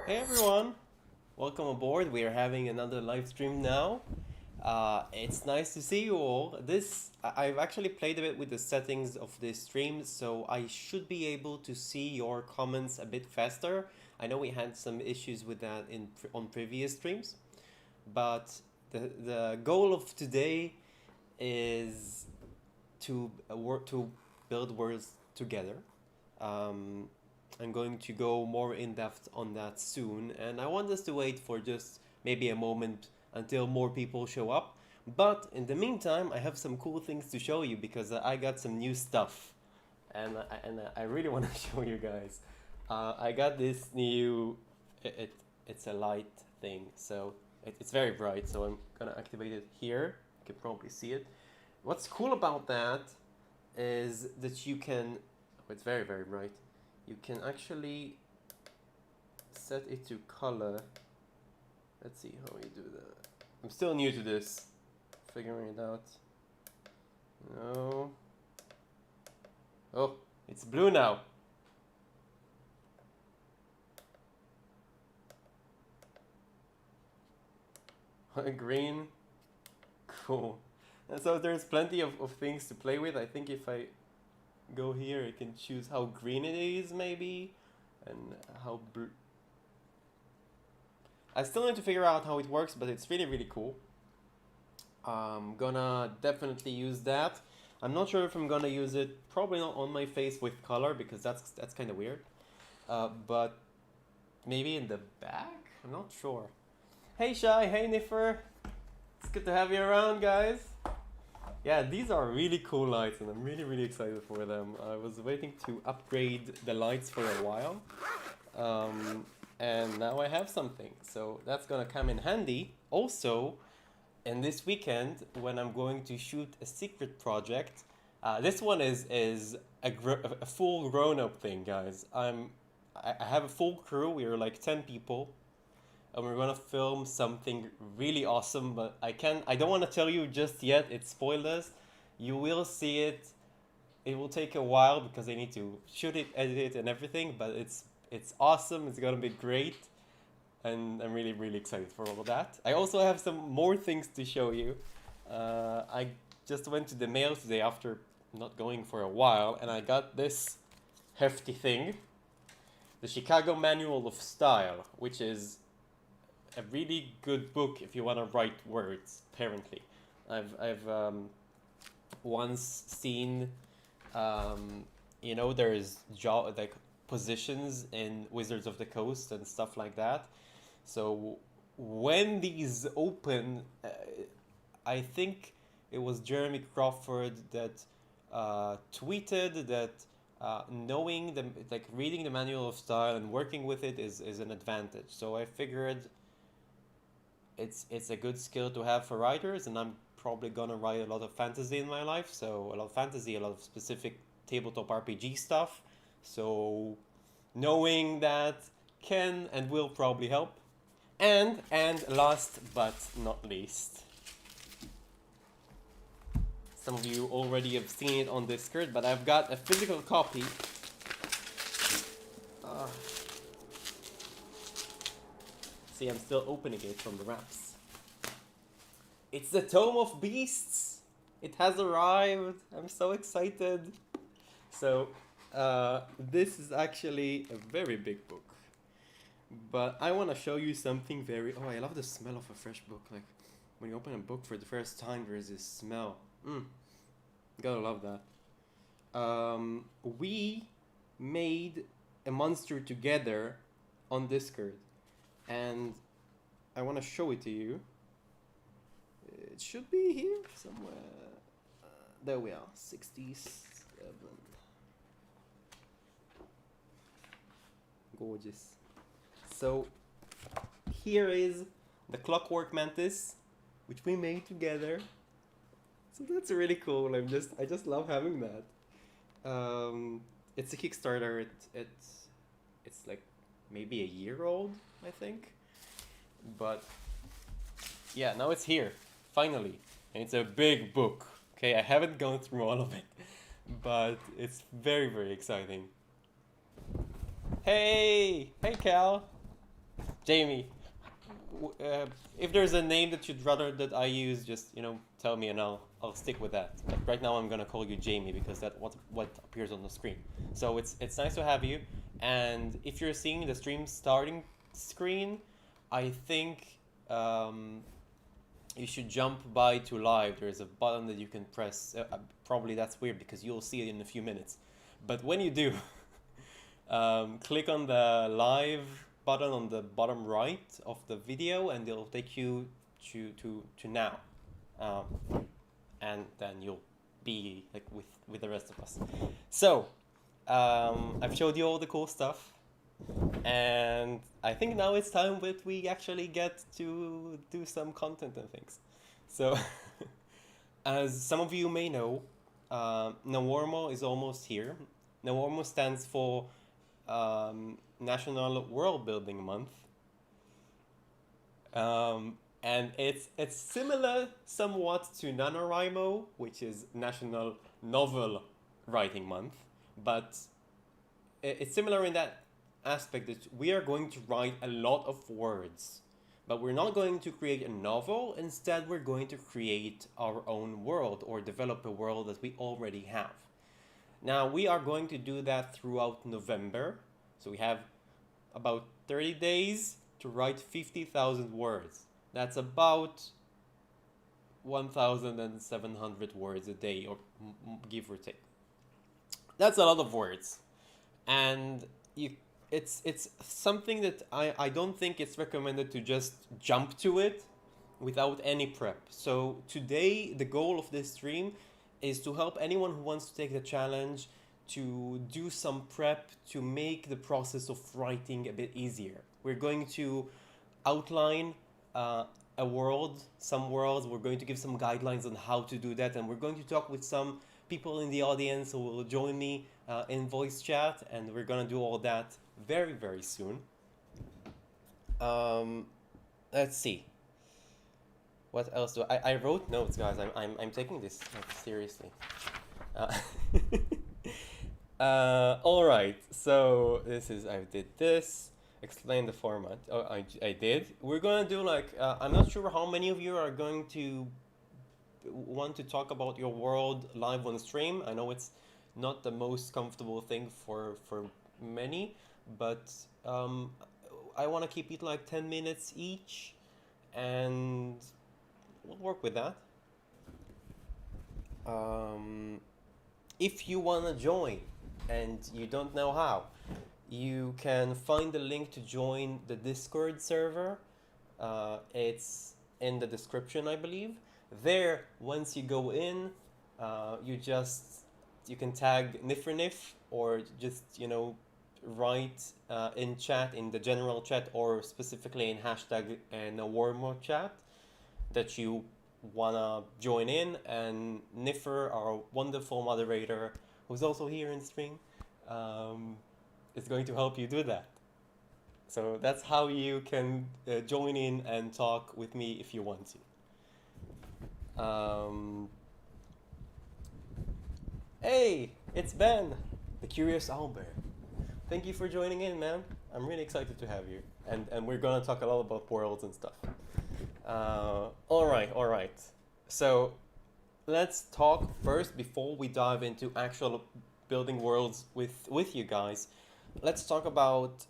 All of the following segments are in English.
Hey everyone, welcome aboard. We are having another live stream now. It's nice to see you all. I've actually played a bit with the settings of this stream, so I should be able to see your comments a bit faster. I know we had some issues with that on previous streams, but the goal of today is to work to build worlds together. Um, I'm going to go more in depth on that soon, and I want us to wait for just maybe a moment until more people show up. But in the meantime, I have some cool things to show you because I got some new stuff, and I really want to show you guys. I got this new. It's a light thing, so it's very bright. So I'm gonna activate it here. You can probably see it. What's cool about that is that you can. Oh, it's very bright. You can actually set it to color. Let's see how you do that. I'm still new to this, figuring it out. No. Oh, it's blue now. Green. Cool. And so there's plenty of things to play with. I think if I go here, I can choose how green it is, maybe, and how blue. I still need to figure out how it works, but it's really cool. I'm gonna definitely use that. I'm not sure if I'm gonna use it, probably not on my face with color because that's kind of weird. But maybe in the back? I'm not sure. Hey Shai, hey Niffer. It's good to have you around, guys. Yeah, these are really cool lights and I'm really excited for them. I was waiting to upgrade the lights for a while. And now I have something. So that's gonna come in handy. Also, in this weekend, when I'm going to shoot a secret project, this one is a full grown-up thing, guys. I have a full crew. We are like 10 people, and we're gonna film something really awesome. But I don't want to tell you just yet. It's spoilers. You will see it. It will take a while because I need to shoot it, edit it, and everything. But it's awesome. It's gonna be great, and I'm really excited for all of that. I also have some more things to show you. I just went to the mail today after not going for a while, and I got this hefty thing, the Chicago Manual of Style, which is a really good book if you want to write words. Apparently, I've once seen, there's like positions in Wizards of the Coast and stuff like that. So when these open, I think it was Jeremy Crawford that tweeted that knowing the like reading the manual of style and working with it is an advantage. So I figured it's a good skill to have for writers, and I'm probably gonna write a lot of fantasy in my life. So a lot of fantasy, a lot of specific tabletop RPG stuff. So knowing that can and will probably help. And last but not least, some of you already have seen it on Discord, but I've got a physical copy. See, I'm still opening it from the wraps. It's the Tome of Beasts. It has arrived. I'm so excited. So, this is actually a very big book. But I want to show you something very... Oh, I love the smell of a fresh book. Like, when you open a book for the first time, there is this smell. Gotta love that. We made a monster together on Discord. And I want to show it to you. It should be here somewhere. There we are. 67. Gorgeous. So here is the Clockwork Mantis, which we made together. So that's really cool. I just love having that. It's a Kickstarter. It's like maybe a year old, I think. But yeah, now it's here finally, and it's a big book. Okay, I haven't gone through all of it, but it's very exciting. Hey Cal. Jamie, if there's a name that you'd rather that I use, just tell me and I'll stick with that. But right now I'm gonna call you Jamie because that's what appears on the screen. So it's nice to have you. And if you're seeing the stream starting screen, I think you should jump by to live. There's a button that you can press. Probably that's weird because you'll see it in a few minutes. But when you do, click on the live button on the bottom right of the video and it'll take you to now. Um, and then you'll be like with the rest of us. So, I've showed you all the cool stuff. And I think now it's time that we actually get to do some content and things. So, as some of you may know, Nawarmo is almost here. Nawarmo stands for National Worldbuilding Month. And it's similar somewhat to NaNoWriMo, which is National Novel Writing Month, but it's similar in that aspect that we are going to write a lot of words, but we're not going to create a novel. Instead, we're going to create our own world or develop a world that we already have. Now, we are going to do that throughout November. So we have about 30 days to write 50,000 words. That's about 1,700 words a day, or give or take. That's a lot of words. And it's something that I don't think it's recommended to just jump to it without any prep. So today, the goal of this stream is to help anyone who wants to take the challenge to do some prep to make the process of writing a bit easier. We're going to outline a world, some worlds. We're going to give some guidelines on how to do that, and we're going to talk with some people in the audience who will join me in voice chat, and we're gonna do all that very, very soon. Let's see. What else do I wrote notes, guys. I'm taking this seriously. All right. So this is I did this. Explain the format. Oh, I did. We're gonna do like I'm not sure how many of you are going to want to talk about your world live on stream. I know it's not the most comfortable thing for many, but I want to keep it like 10 minutes each, and we'll work with that. If you want to join and you don't know how, you can find the link to join the Discord server. It's in the description, I believe. There, once you go in, you can tag Nifernif or just write in chat, in the general chat, or specifically in hashtag Nawarmo chat that you wanna join in, and Niffer, our wonderful moderator, who's also here in stream, is going to help you do that. So that's how you can join in and talk with me if you want to. Hey, it's Ben, the Curious Albert. Thank you for joining in, man. I'm really excited to have you. And we're gonna talk a lot about worlds and stuff. All right. So let's talk first, before we dive into actual building worlds with you guys. Let's talk about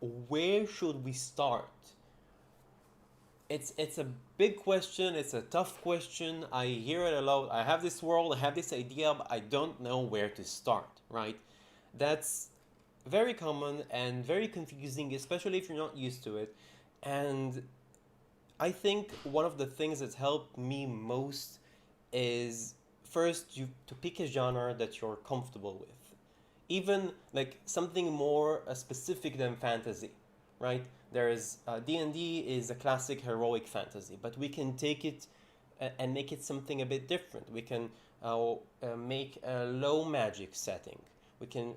where should we start? It's a big question. It's a tough question. I hear it a lot. I have this world, I have this idea, but I don't know where to start, right? That's very common and very confusing, especially if you're not used to it. And I think one of the things that's helped me most is first to pick a genre that you're comfortable with. Even like something more specific than fantasy, right? There's D&D is a classic heroic fantasy, but we can take it and make it something a bit different. We can make a low magic setting. We can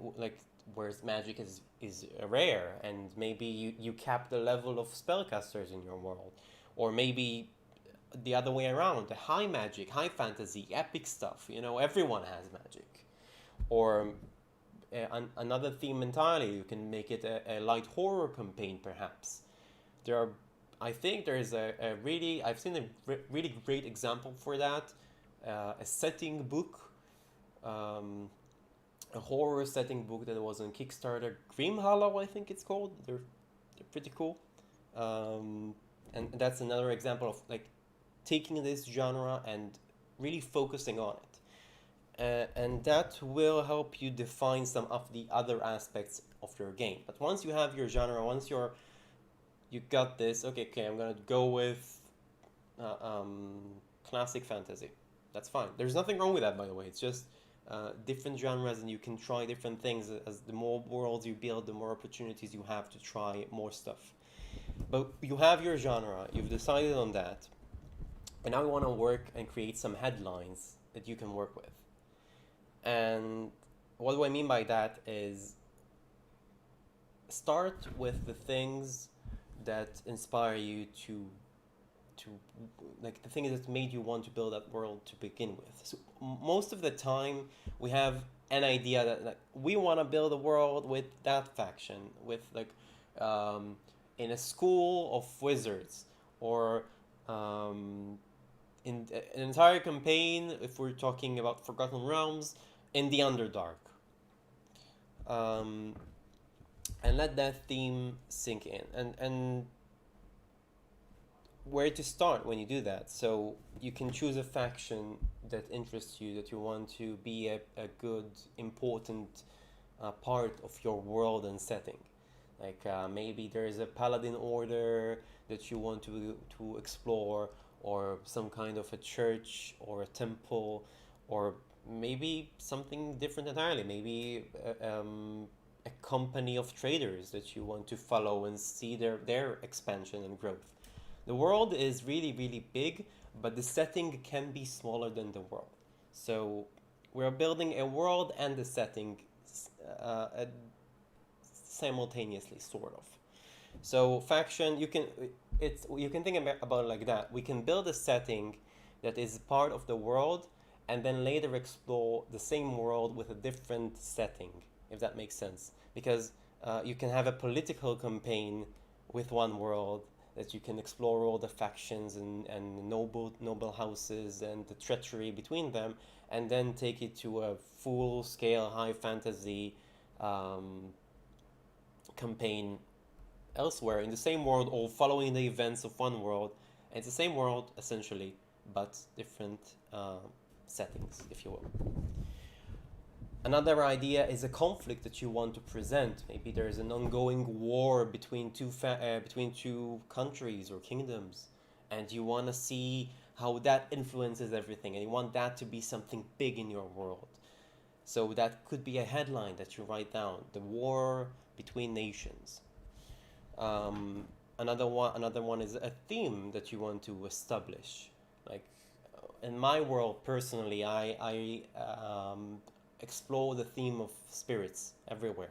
whereas magic is rare, and maybe you cap the level of spellcasters in your world, or maybe the other way around, the high magic, high fantasy, epic stuff. Everyone has magic, or another theme entirely. You can make it a light horror campaign, perhaps. there are, I think there is a really, I've seen a really great example for that. A setting book, um, a horror setting book that was on Kickstarter. Grim Hollow, I think it's called. They're pretty cool. Um, and that's another example of like taking this genre and really focusing on it. And that will help you define some of the other aspects of your game. But once you have your genre, once you got this, okay, I'm gonna go with uh, um, classic fantasy. That's fine. There's nothing wrong with that, by the way. It's just different genres, and you can try different things. As the more worlds you build, the more opportunities you have to try more stuff. But you have your genre, you've decided on that, and now you want to work and create some headlines that you can work with. And what do I mean by that is start with the things that inspire you to like the things that made you want to build that world to begin with. So most of the time we have an idea that like we want to build a world with that faction, with like um, in a school of wizards, or um, in an entire campaign, if we're talking about Forgotten Realms, in the Underdark. Um, and let that theme sink in. And where to start when you do that. So you can choose a faction that interests you, that you want to be a good, important part of your world and setting. Like maybe there is a paladin order that you want to explore, or some kind of a church or a temple, or maybe something different entirely. Maybe a company of traders that you want to follow and see their expansion and growth. The world is really, really big, but the setting can be smaller than the world. So we're building a world and a setting uh, simultaneously, sort of. So faction, you can think about it like that. We can build a setting that is part of the world, and then later explore the same world with a different setting, if that makes sense. Because you can have a political campaign with one world, that you can explore all the factions and noble houses and the treachery between them, and then take it to a full scale high fantasy um, campaign elsewhere in the same world, or following the events of one world. And it's the same world essentially, but different settings, if you will. Another idea is a conflict that you want to present. Maybe there is an ongoing war between between two countries or kingdoms, and you want to see how that influences everything, and you want that to be something big in your world. So that could be a headline that you write down: the war between nations. Another one is a theme that you want to establish. Like in my world, personally, I explore the theme of spirits everywhere.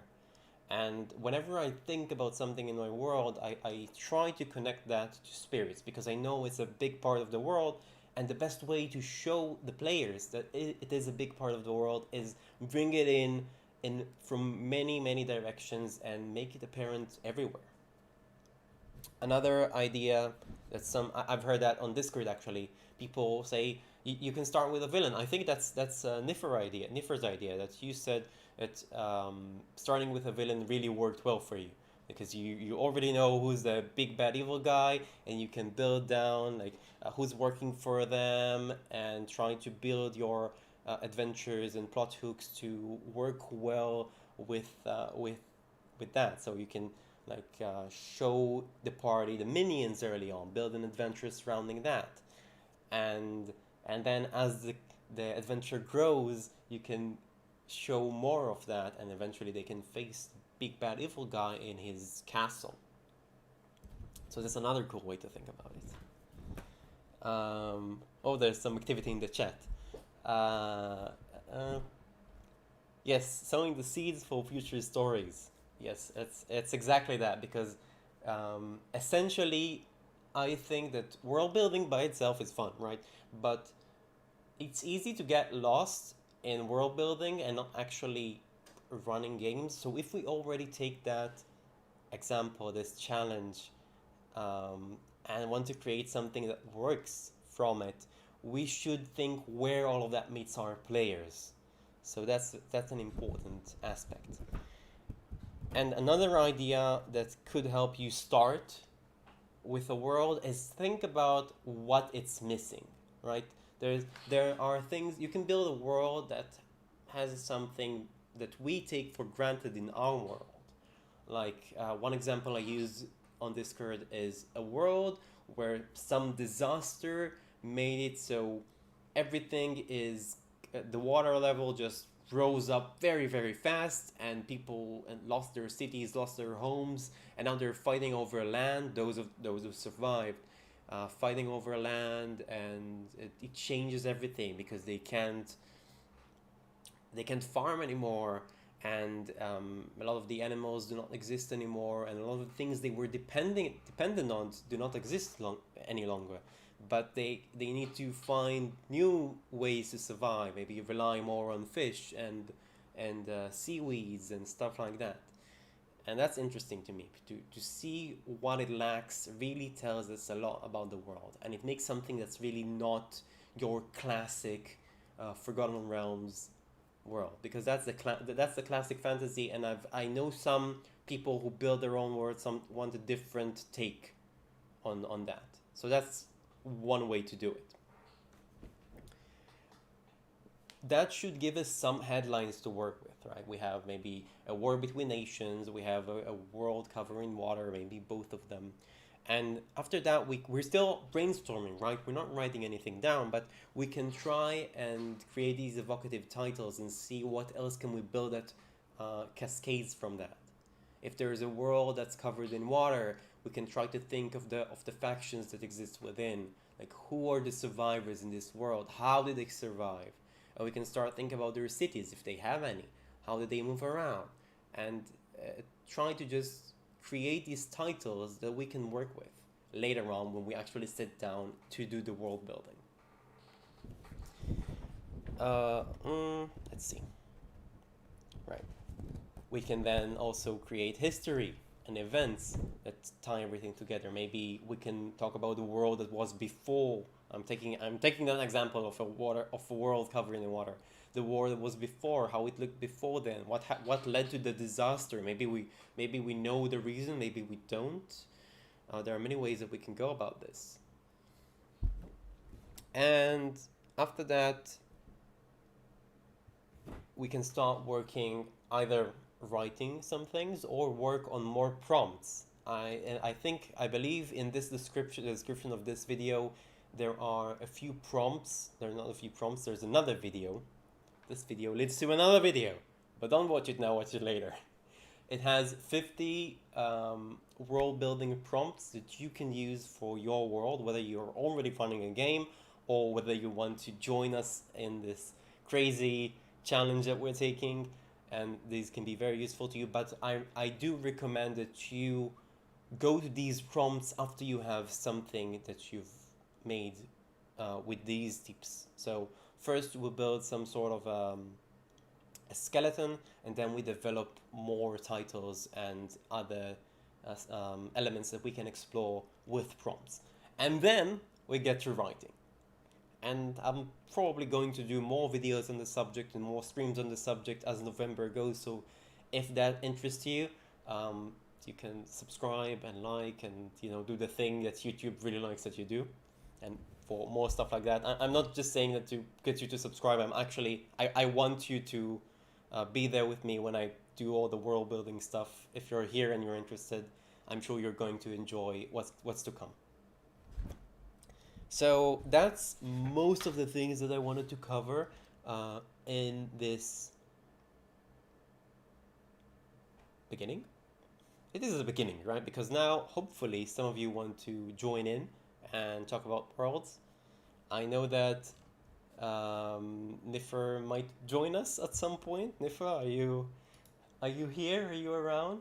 And whenever I think about something in my world, I try to connect that to spirits, because I know it's a big part of the world. And the best way to show the players that it is a big part of the world is bring it in from many, many directions and make it apparent everywhere. Another idea that I've heard that on Discord actually, people say you can start with a villain. I think that's Niffer's idea that you said that starting with a villain really worked well for you, because you already know who's the big bad evil guy, and you can build down like who's working for them, and trying to build your adventures and plot hooks to work well with that. So you can like show the party the minions early on, build an adventure surrounding that, and then as the adventure grows, you can show more of that, and eventually they can face the big bad evil guy in his castle. So that's another cool way to think about it. Oh, there's some activity in the chat. Uh, uh, yes, sowing the seeds for future stories. Yes, it's exactly that, because essentially, I think that world building by itself is fun, right? But it's easy to get lost in world building and not actually running games. So if we already take that example, this challenge, um, and want to create something that works from it, we should think where all of that meets our players. So that's an important aspect. And another idea that could help you start with a world is think about what it's missing, right? There are things you can build a world that has something that we take for granted in our world. Like one example I use on Discord is a world where some disaster made it so everything is the water level just rose up very very fast, and people lost their cities, lost their homes, and now they're fighting over land. Those who survived, fighting over land, and it changes everything because they can't farm anymore, and a lot of the animals do not exist anymore, and a lot of the things they were dependent on do not exist any longer. But they need to find new ways to survive, maybe rely more on fish and seaweeds and stuff like that. And that's interesting to me. To see what it lacks really tells us a lot about the world, and it makes something that's really not your classic Forgotten Realms world, because that's the classic fantasy, and I know some people who build their own world, some want a different take on that. So that's one way to do it. That should give us some headlines to work with, right? We have maybe a war between nations, we have a world covering water, maybe both of them. And after that, we're still brainstorming, right? We're not writing anything down, but we can try and create these evocative titles and see what else can we build that cascades from that. If there is a world that's covered in water, we can try to think of the factions that exist within. Like, who are the survivors in this world? How did they survive? And we can start thinking about their cities, if they have any. How did they move around? And try to just create these titles that we can work with later on when we actually sit down to do the world building. Let's see. Right. We can then also create history and events that tie everything together. Maybe we can talk about the world that was before. I'm taking that example of a world covered in water. The war that was before, how it looked before then, what led to the disaster. Maybe we know the reason, maybe we don't. There are many ways that we can go about this. And after that, we can start working, either writing some things or work on more prompts. I believe in this description of this video, there are a few prompts. There are not a few prompts. There's another video. This video leads to another video, but don't watch it now. Watch it later. It has 50 world building prompts that you can use for your world, whether you're already running a game or whether you want to join us in this crazy challenge that we're taking. And these can be very useful to you, but I do recommend that you go to these prompts after you have something that you've made with these tips. So first we'll build some sort of a skeleton, and then we develop more titles and other elements that we can explore with prompts. And then we get to writing. And I'm probably going to do more videos on the subject and more streams on the subject as November goes. So if that interests you, you can subscribe and like and do the thing that YouTube really likes that you do. And for more stuff like that, I'm not just saying that to get you to subscribe. I want you to be there with me when I do all the world building stuff. If you're here and you're interested, I'm sure you're going to enjoy what's to come. So that's most of the things that I wanted to cover in this beginning. It is a beginning, right? Because now, hopefully, some of you want to join in and talk about worlds. I know that Niffer might join us at some point. Niffer, are you here? Are you around?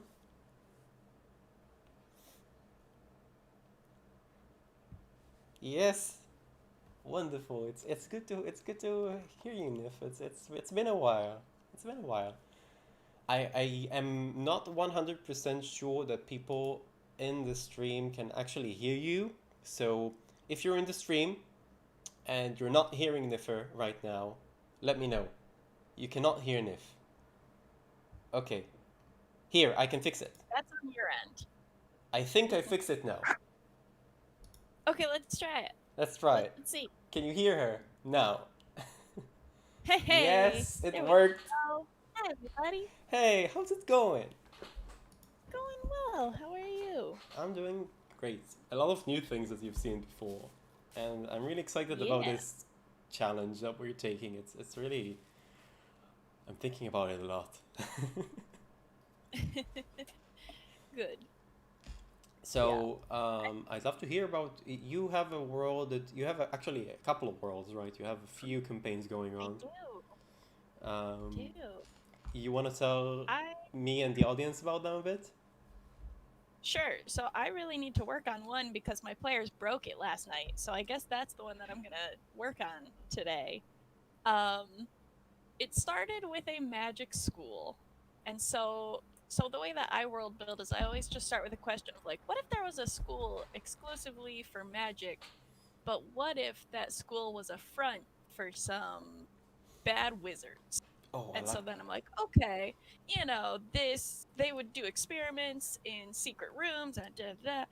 Yes, wonderful. It's good to hear you, Nif. It's been a while. It's been a while. I am not 100% sure that people in the stream can actually hear you. So if you're in the stream and you're not hearing Niffer right now, let me know. You cannot hear Nif. Okay. Here, I can fix it. That's on your end. I think I fixed it now. Okay, let's try it. Let's try it. Let's see. Can you hear her? Now. Hey, Yes, it there we worked. go. Hi, everybody. Hey, how's it going? Going well. How are you? I'm doing great. A lot of new things that you've seen before. And I'm really excited about Yeah. this challenge that we're taking. It's really I'm thinking about it a lot. Good. So, I'd love to hear about you have a world that you have actually a couple of worlds, right? You have a few campaigns going I on. do. Um, Do. you want to tell I me and the audience about them a bit? Sure. So I really need to work on one because my players broke it last night. So I guess that's the one that I'm gonna work on today. Um, it started with a magic school, and so the way that I world build is I always just start with a question of like, what if there was a school exclusively for magic, but what if that school was a front for some bad wizards? Oh, I And like. so then I'm like, okay, they would do experiments in secret rooms and da, da, da.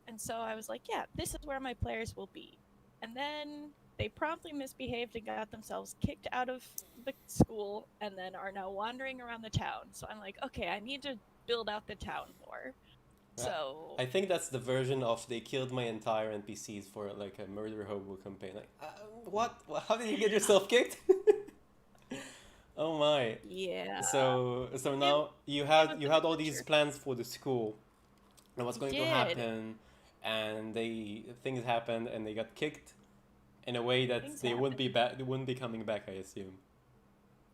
And so I was like, yeah, this is where my players will be. And then they promptly misbehaved and got themselves kicked out of the school and then are now wandering around the town. So I'm like, okay, I need to build out the town more. Right. So I think that's the version of they killed my entire NPCs for like a murder hobo campaign. Like, what? How did you get yourself kicked? Oh my. yeah, So it, now it was you an had all these adventure. plans for the school and what's I going to did. happen, and things happened and they got kicked in a way that Things they wouldn't happen. be back. They wouldn't be coming back, I assume.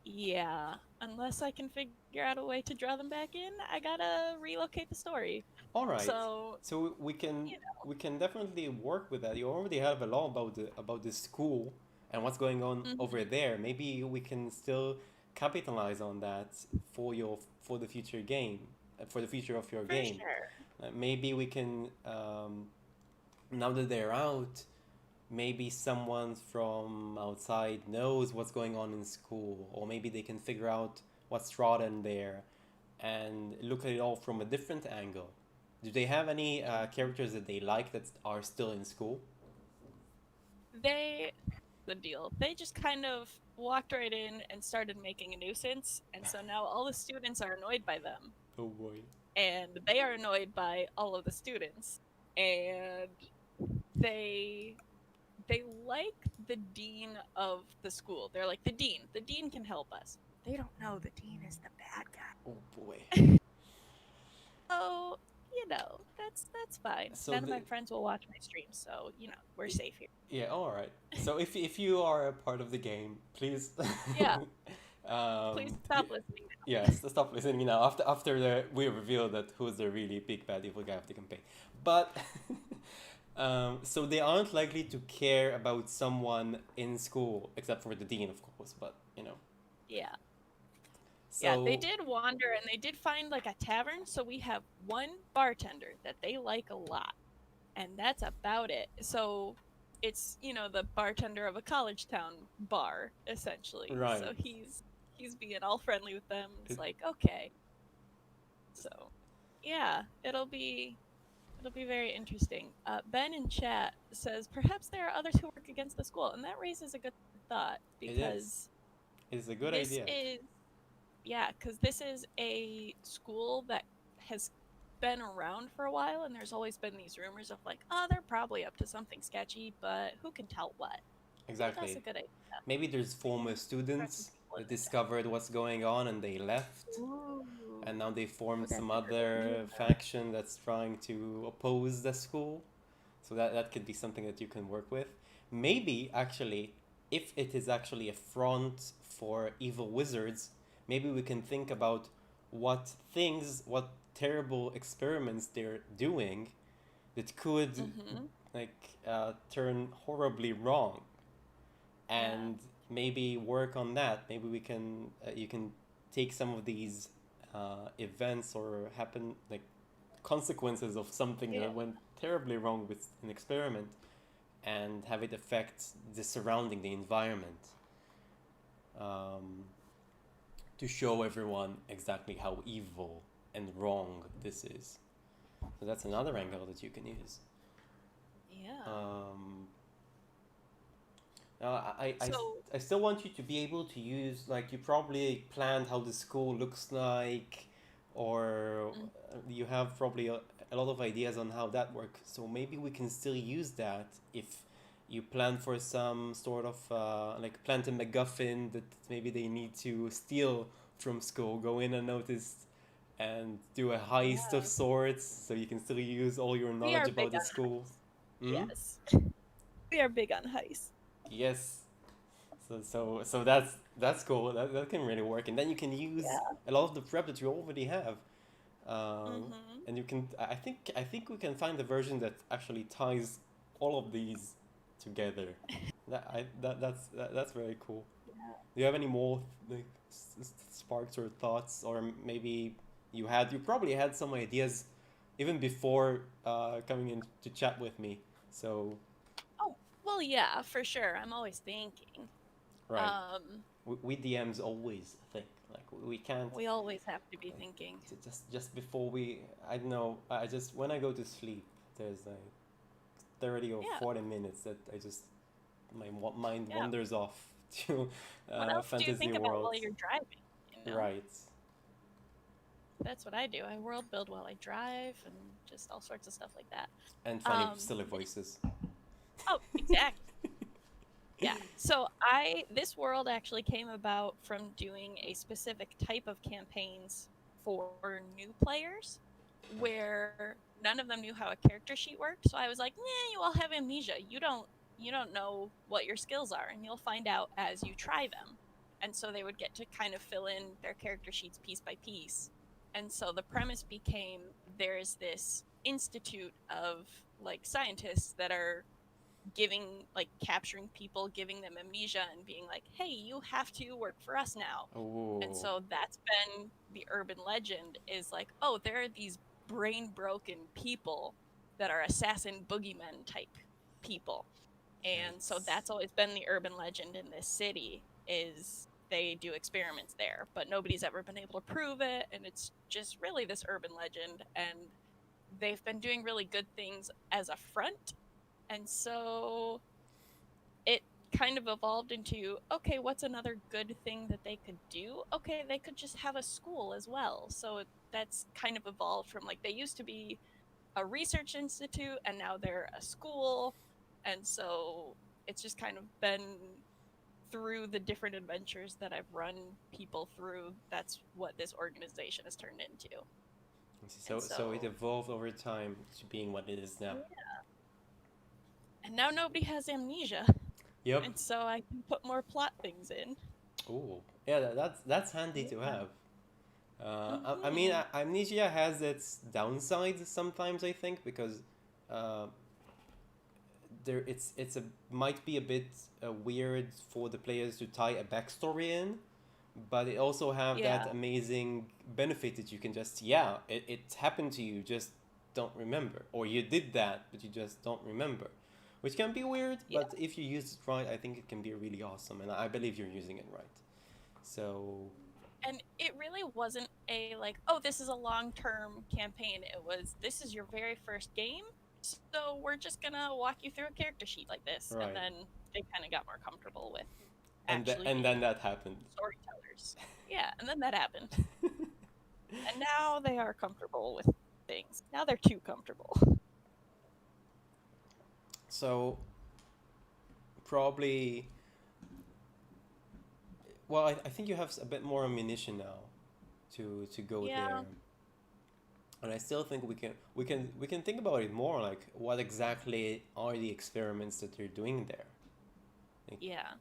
Yeah, unless I can figure out a way to draw them back in, I gotta relocate the story. All right. So, So you we can definitely work with that. You already have a lot about the school and what's going on know, over there. Maybe we can still capitalize on that for the future game, for the future of your for game. sure. Maybe we can now that they're out, maybe someone from outside knows what's going on in school, or maybe they can figure out what's rotten there and look at it all from a different angle. Do they have any characters that they like that are still in school? They, the deal. They just kind of walked right in and started making a nuisance, and so now all the students are annoyed by them, Oh boy. and they are annoyed by all of the students, and they they like the dean of the school. They're like, the dean. The dean can help us. They don't know the dean is the bad Oh boy. guy. So, that's fine. So None of the my friends will watch my streams, so we're safe here. yeah, all right. So if you are a part of the game, please Yeah, please um y- stop listening. yes, stop listening now after we reveal that who's the really big bad evil guy of the campaign. But so they aren't likely to care about someone in school except for the dean, of course, but you know. Yeah. Yeah, they So did wander and they did find like a tavern, so we have one bartender that they like a lot. And that's about it. So it's, the bartender of a college town bar, essentially. right. So he's being all friendly with them. It's It, like, okay. So yeah, it'll be very interesting. Ben in chat says perhaps there are others who work against the school, and that raises a good thought it is. because It is a good this idea. is yeah, because this is a school that has been around for a while, and there's always been these rumors of like, oh, they're probably up to something sketchy, but who can tell what? So that's a Exactly. good idea. Maybe there's former Threaten students people in that the chat. discovered what's going on and they left, and Ooh, now they formed that's some a good idea. other faction that's trying to oppose the school. So that could be something that you can work with. Maybe actually, if it is actually a front for evil wizards, maybe we can think about what terrible experiments they're doing that could Mm-hmm. turn horribly wrong, Yeah. and maybe work on that. Maybe we can you can take some of these events or happen like consequences of something Yeah. that went terribly wrong with an experiment, and have it affect the surrounding, the environment, um, to show everyone exactly how evil and wrong this is. So that's another angle that you can use. Yeah. Um, now, So, I still want you to be able to use, like, you probably planned how the school looks like, or mm, you have probably a lot of ideas on how that works. So maybe we can still use that if you plan for some sort of, like, plant a MacGuffin that maybe they need to steal from school, go in unnoticed, and do a heist of yeah, sorts, so you can still use all your we knowledge are about big the on school. Hmm? yes. We are big on heists. Yes. So that's cool. That can really work, and then you can use Yeah. a lot of the prep that you already have, Mm-hmm. and you can. I think we can find a version that actually ties all of these together. That's very cool. Yeah. Do you have any more, like, sparks or thoughts, or maybe you probably had some ideas even before coming in to chat with me. So Oh, well, yeah, for sure. I'm always thinking. right, Um, we DMs always think, like, we can't we always have to be like thinking. just before we, I don't know, I just, when I go to sleep, there's like 30 or Yeah, 40 minutes that I just, my mind yeah. wanders off to What else do you fantasy think about while worlds. you're driving? You know, Right. that's what I do. I world build while I drive and just all sorts of stuff like that. And funny Um, silly voices. oh, exactly. Yeah. So this world actually came about from doing a specific type of campaigns for new players where none of them knew how a character sheet worked. So I was like, "Nah, you all have amnesia. You don't know what your skills are, and you'll find out as you try them." And so they would get to kind of fill in their character sheets piece by piece. And so the premise became there's this institute of like scientists that are giving like capturing people, giving them amnesia and being like, hey, you have to work for us now. And Oh, so that's been the urban legend, is like, oh, there are these brain broken people that are assassin boogeymen type people. And so yikes. that's always been the urban legend in this city, is they do experiments there, but nobody's ever been able to prove it, and it's just really this urban legend. And they've been doing really good things as a front, and so it kind of evolved into, okay, what's another good thing that they could do? Okay, they could just have a school as well. So that's kind of evolved from, like, they used to be a research institute and now they're a school. And so it's just kind of been through the different adventures that I've run people through, that's what this organization has turned into. And So it so, evolved over time to being what it is now. yeah. And now nobody has amnesia. Yep. And so I can put more plot things in. Oh, yeah, that's handy to Yeah. have. I mean, Mm-hmm. amnesia has its downsides sometimes, I think, because uh, it's a might be a bit weird for the players to tie a backstory in, but it also have that Yeah. amazing benefit that you can just, yeah, it happened to you, just don't remember, or you did that but you just don't remember, which can be weird, Yeah. but if you use it right, I think it can be really awesome, and I believe you're using it right. So And it really wasn't a like, oh, this is a long term campaign. It was, this is your very first game. So we're just going to walk you through a character sheet like this. And right, then they kind of got more comfortable with and actually and being then that happened. storytellers. Yeah. And then that happened. And now they are comfortable with things. Now they're too comfortable. So probably, well, I think you have a bit more ammunition now to go Yeah. there, and I still think we can think about it more, like what exactly are the experiments that they're doing there, like, Yeah.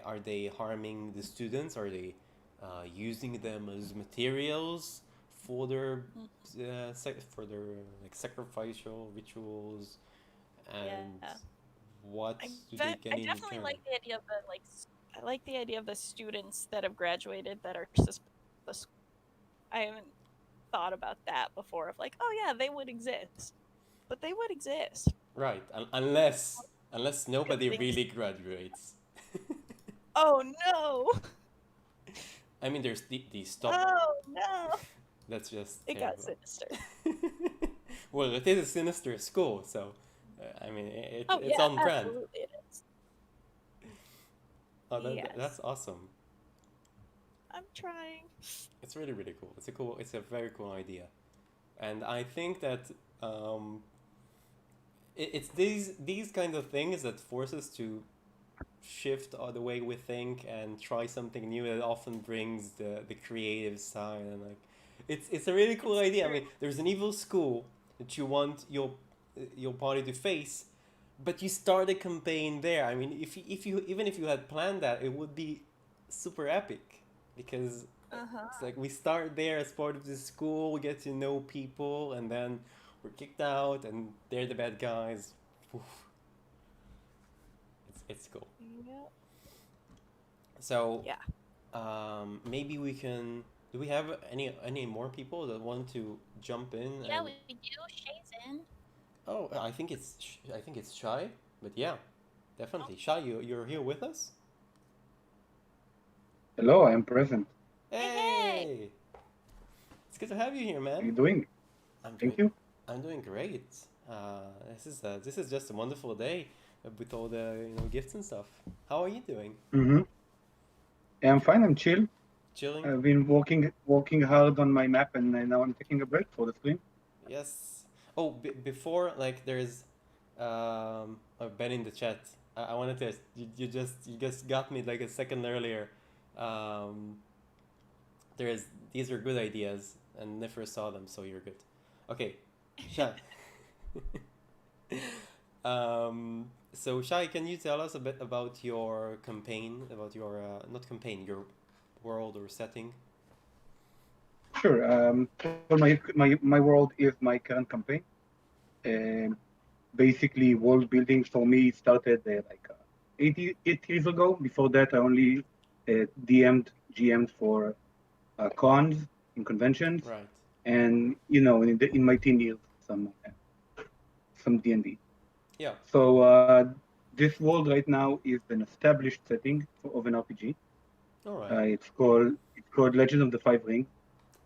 are they harming the students, are they using them as materials for their Mm, for their like sacrificial rituals, and yeah. what do they I get in definitely return? like the idea of the like I like the idea of the students that have graduated that are suspicious of the school. I haven't thought about that before of like, oh yeah, they would exist. But they would exist. Right. Unless Good nobody things. really graduates. Oh no. I mean, there's the stop. Oh no. That's just It got terrible. sinister. Well, it is a sinister school, so I mean, Oh it's yeah, on brand. absolutely it is. Oh, Yes. that's awesome. I'm trying. It's really really cool. It's a very cool idea, and I think that um, it's these kind of things that force us to shift the way we think and try something new that often brings the creative side and like it's a really cool It's idea. I true. mean, there's an evil school that you want your party to face, but you start a campaign there. I mean, if you even if you had planned that, it would be super epic because it's Uh-huh. like we start there as part of the school, we get to know people, and then we're kicked out, and they're the bad guys. Oof, it's cool. Yep. So Yeah. maybe we can. Do we have any more people that want to jump in Yeah, and? we do. Shay's in. Oh, I think it's Shy, but yeah, Oh, definitely Shy. You're here with us. Hello, I am present. hey, hey. Hey, it's good to have you here, How are man. you doing? I'm doing Thank you. I'm doing great. This is just a wonderful day with all the gifts and stuff. How are you doing? Mm-hmm. I'm fine. I'm chill. Chilling? I've been working hard on my map, and now I'm taking a break for the stream. Yes. Oh, before like there's Ben in the chat. I wanted to you just got me like a second earlier. Um, there is these are good ideas and never saw them, so you're good. Okay, Shai. So Shai, can you tell us a bit about your campaign, about your not campaign, your world or setting? Sure. So my world is my current campaign. Um, Basically, world building for me started 8 years ago. Before that, I only DM'd, GM'd for cons in conventions, Right. and in my teen years, some D&D. Yeah. So this world right now is an established setting of an RPG. All right. It's called Legend of the Five Rings.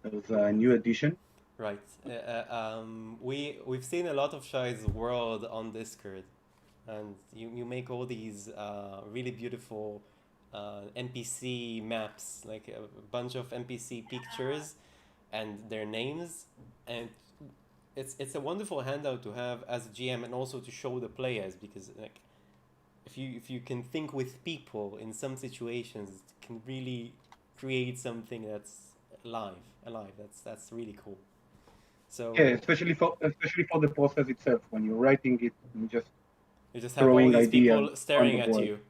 There's a Right. new edition. Right. We've seen a lot of Shai's world on Discord, and you make all these really beautiful NPC maps, like a bunch of NPC pictures and their names, and it's a wonderful handout to have as a GM and also to show the players because like if you can think with people in some situations, it can really create something that's alive. That's really cool. Yeah, So especially for the process itself. When you're writing it, you're just you just have all throwing these ideas people on staring the at board. you,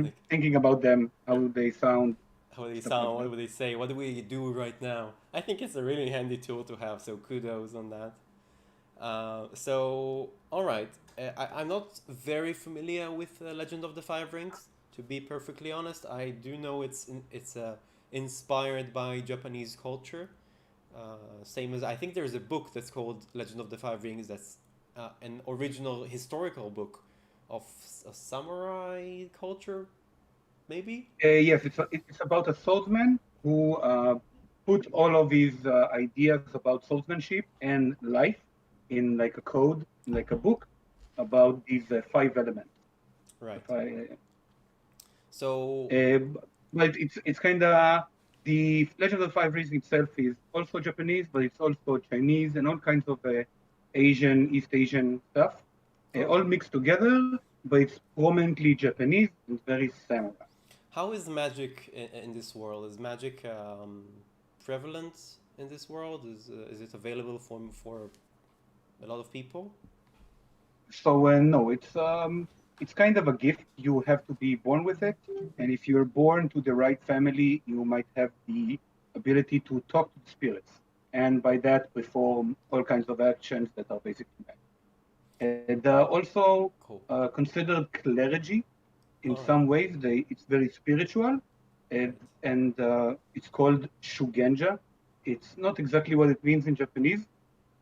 like Thinking about them, how they sound, how they stuff like sound, what that. do they say, what do we do right now. I think it's a really handy tool to have. So kudos on that. All right, I'm not very familiar with Legend of the Five Rings. To be perfectly honest, I do know it's inspired by Japanese culture. Same as I think there's a book that's called Legend of the Five Rings. That's an original historical book of samurai culture, maybe. Yes, it's about a swordsman who put all of his ideas about swordsmanship and life in like a code, in like a book about these five elements. The Right. five, So uh, but it's kind of the Legend of the Five Rings itself is also Japanese, but it's also Chinese and all kinds of East Asian stuff, oh, all mixed together. But it's prominently Japanese and very samurai. how is magic in this world? Is magic prevalent in this world? Is it available for a lot of people? So no, it's kind of a gift. You have to be born with it, and if you're born to the right family, you might have the ability to talk to the spirits, and by that perform all kinds of actions that are basically magic. And also Cool. considered clergy in All right. some ways. It's very spiritual, and it's called shugenja. It's not exactly what it means in Japanese,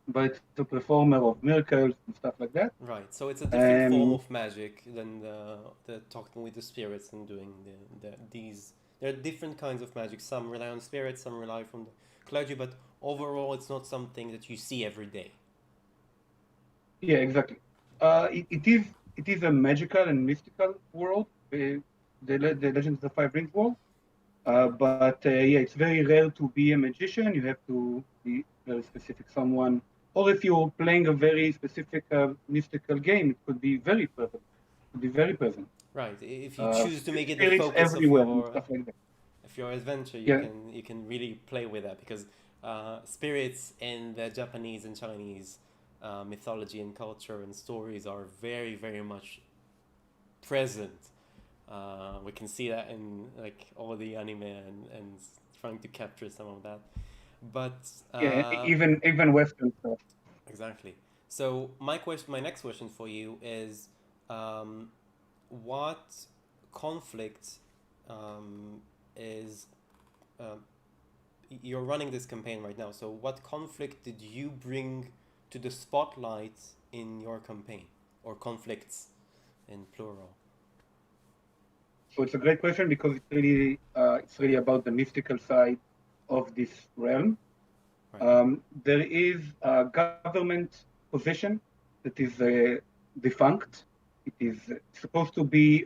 but it's a performer of miracles and stuff like that. Right. So it's a different form Um, of magic than the talking with the spirits and doing the these. There are different kinds of magic. Some rely on spirits, some rely from the clergy, but overall, it's not something that you see every day. yeah, exactly. It is a magical and mystical world, the Legends of the Five Rings world. But yeah, it's very rare to be a magician. You have to be very specific someone, or if you're playing a very specific mystical game, it could be very present. Could be very present. Right. If you choose to make it the Spirits focus everywhere and stuff like that. of your adventure, Yeah, you can really play with that because spirits in the Japanese and Chinese mythology and culture and stories are very much present. We can see that in like all the anime and trying to capture some of that. But yeah, even Western stuff. exactly. So my next question for you is, um, what conflict is uh, you're running this campaign right now? So what conflict did you bring to the spotlight in your campaign, or conflicts in plural? So it's a great question because it's really about the mystical side of this realm. Right. There is a government position that is defunct. It is supposed to be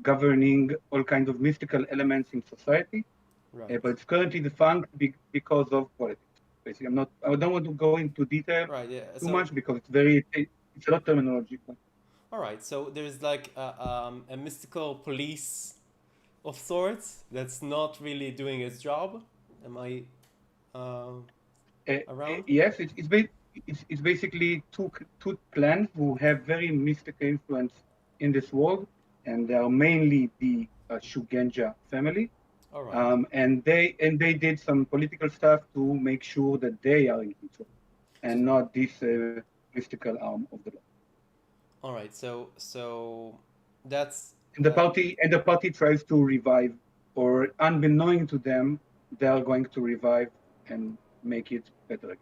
governing all kinds of mystical elements in society, Right. but it's currently defunct because of politics. Basically, I don't want to go into detail Right. Yeah. too So much because it's a lot of terminology. all right. So there's like a mystical police of sorts that's not really doing its job. Am I um, around? Yes, it's basically two clans who have very mystical influence in this world, and they are mainly the Shugenja family. All right. And they did some political stuff to make sure that they are in control and not this mystical arm of the law. All right. So that's And the party tries to revive, or unbeknown to them, they are going to revive and make it better again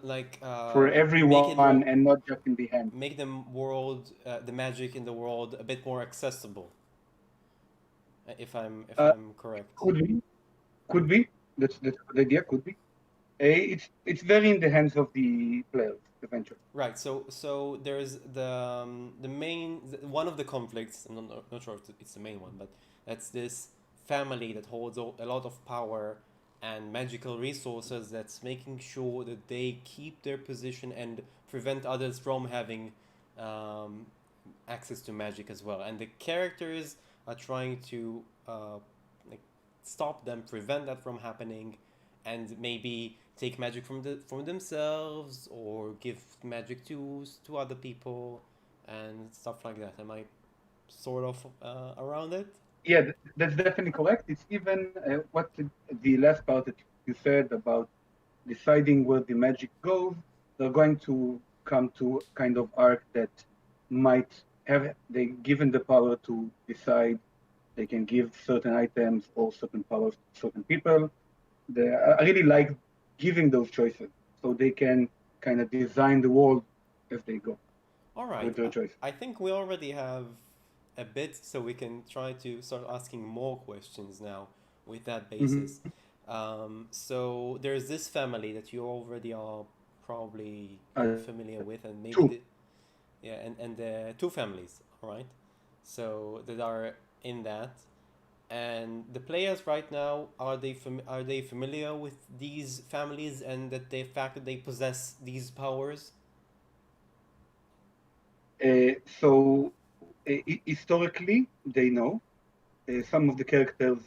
like for make it everyone more and not just in the hand. make the magic in the world a bit more accessible. If Uh, I'm correct. could be, could be. That's a good idea. Could be. It's very in the hands of the players eventually. Right. So there's the main one of the conflicts. I'm not sure if it's the main one, but that's this family that holds a lot of power and magical resources. That's making sure that they keep their position and prevent others from having um, access to magic as well. And the characters are trying to like stop them, prevent that from happening, and maybe take magic from themselves or give magic to other people and stuff like that. Am I sort of around it? Yeah, that's definitely correct. It's even what the last part that you said about deciding where the magic goes. They're going to come to kind of arc that might have they given the power to decide. They can give certain items or certain powers to certain people. I really like giving those choices so they can kind of design the world as they go All with right. their choices. I think we already have a bit, so we can try to start asking more questions now with that basis. Mm-hmm. So there's this family that you already are probably familiar with, and maybe Two. the yeah, and the two families, all right? So that are in that, and the players right now are they familiar with these families and that the fact that they possess these powers? So historically, they know. Some of the characters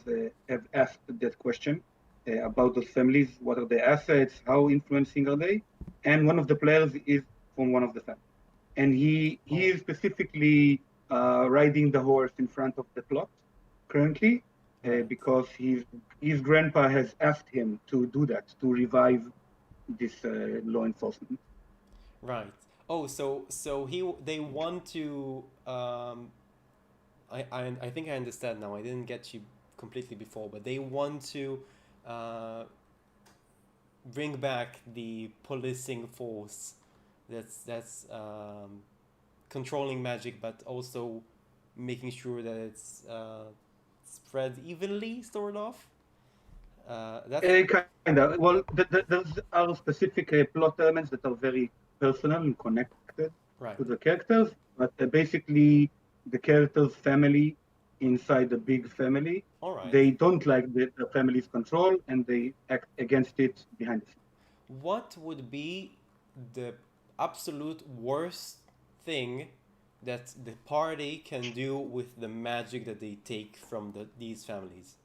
have asked that question about those families. What are their assets? How influencing are they? And one of the players is from one of the families, and he Oh, is specifically riding the horse in front of the plot currently right, because his grandpa has asked him to do that to revive this law enforcement. right. Oh, so they want to I think I understand now. I didn't get you completely before, but they want to uh, bring back the policing force that's controlling magic, but also making sure that it's spread evenly, sort of. That's Kind of. Well, those are specific plot elements that are very personal and connected right. to the characters, but basically the characters' family inside the big family, All right. they don't like the family's control and they act against it behind the scenes. What would be the absolute worst thing that the party can do with the magic that they take from these families?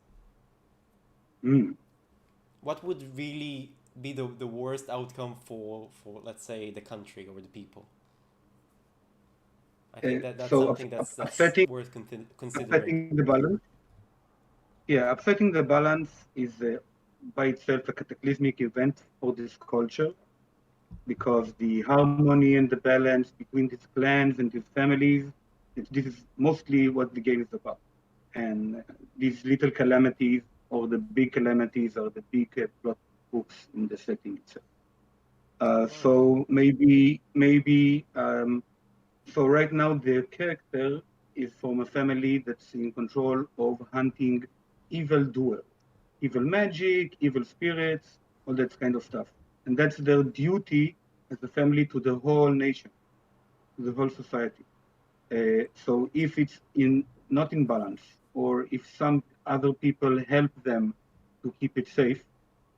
Mm. What would really be the worst outcome for let's say the country or the people? I think that's So something that's upsetting, worth considering. upsetting the balance. Yeah, upsetting the balance is by itself a cataclysmic event for this culture because the harmony and the balance between these clans and these families, this is mostly what the game is about. And these little calamities or the big calamities are the big plot hooks in the setting itself. All right. So so right now the character is from a family that's in control of hunting evil doers, evil magic, evil spirits, all that kind of stuff. And that's their duty as a family to the whole nation, to the whole society. So if it's in not in balance, or if some other people help them to keep it safe,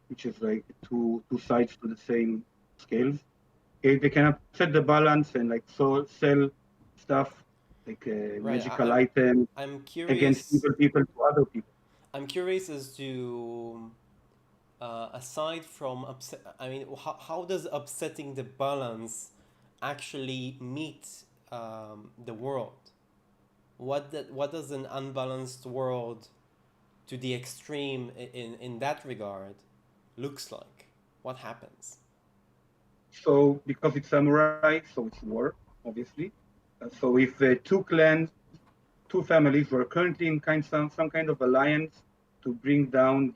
which is like two sides to the same scales, they can upset the balance and like sell stuff like Right. magical items I'm against curious. evil people to other people. I'm curious as to aside from upset. I mean, how does upsetting the balance actually meet the world? What does an unbalanced world to the extreme in that regard looks like? What happens? So because it's samurai, so it's war, obviously. So if two clans, two families were currently in some kind of alliance to bring down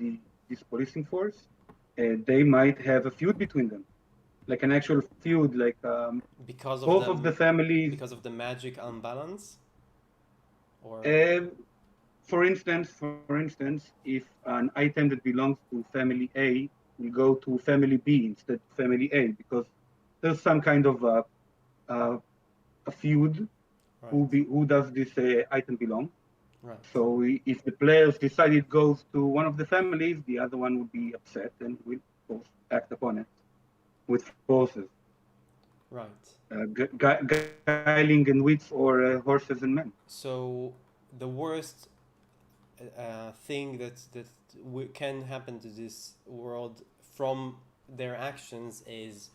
this policing force, they might have a feud between them, like an actual feud, like Because of both of the families. the magic unbalance, or Uh, for instance, if an item that belongs to family A will go to family B instead of family A, because there's some kind of uh, a feud right, who does this item belong. right, So if the players decide it goes to one of the families, the other one will be upset and will, of course, act upon it with forces, right. guiling and wits or horses and men. So the worst thing that can happen to this world from their actions is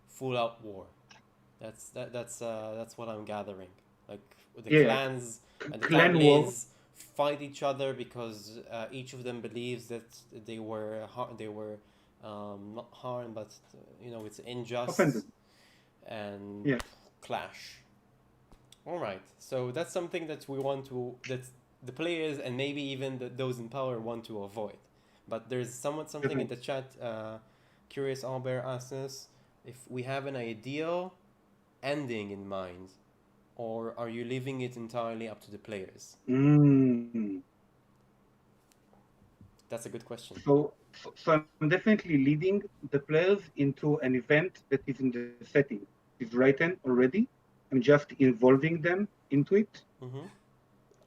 full out war. That's what I'm gathering. Like the Yeah, clans and the clan war. families fight each other because each of them believes that they were not harmed, but it's unjust Offended. and Yeah, clash. All right, so that's something that the players and maybe even those in power want to avoid. But there's something in definitely. the chat. Curious Albert asks us if we have an ideal ending in mind, or are you leaving it entirely up to the players? Mm. That's a good question. So I'm definitely leading the players into an event that is in the setting. It's written already. I'm just involving them into it. Mm-hmm.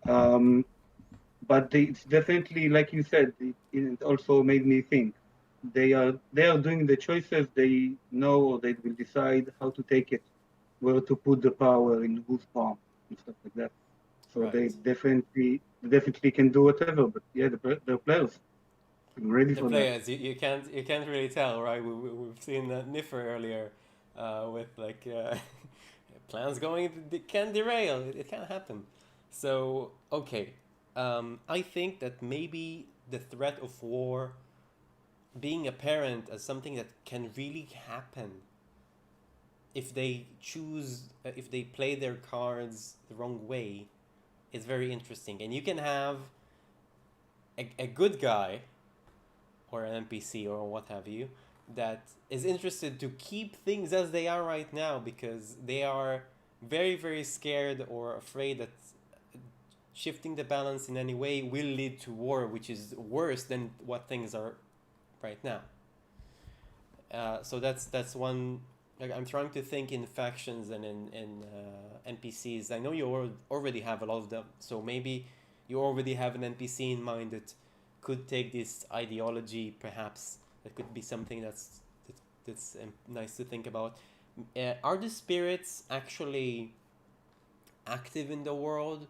Um, but it's definitely, like you said, it also made me think. They are doing the choices. They know or they will decide how to take it, where to put the power in whose palm and stuff like that. So they Right. definitely can do whatever. But yeah, the players, I'm ready The for that. players, you can't really tell, right? We've seen Niffer earlier, with like plans going, it can derail. It can happen. So okay, I think that maybe the threat of war being apparent as something that can really happen if they play their cards the wrong way is very interesting, and you can have a good guy or an NPC or what have you that is interested to keep things as they are right now because they are very, very scared or afraid that shifting the balance in any way will lead to war, which is worse than what things are right now. So that's one. Like, I'm trying to think in factions and in NPCs. I know you already have a lot of them, so maybe you already have an NPC in mind that could take this ideology. Perhaps that could be something that's nice to think about. Are the spirits actually active in the world?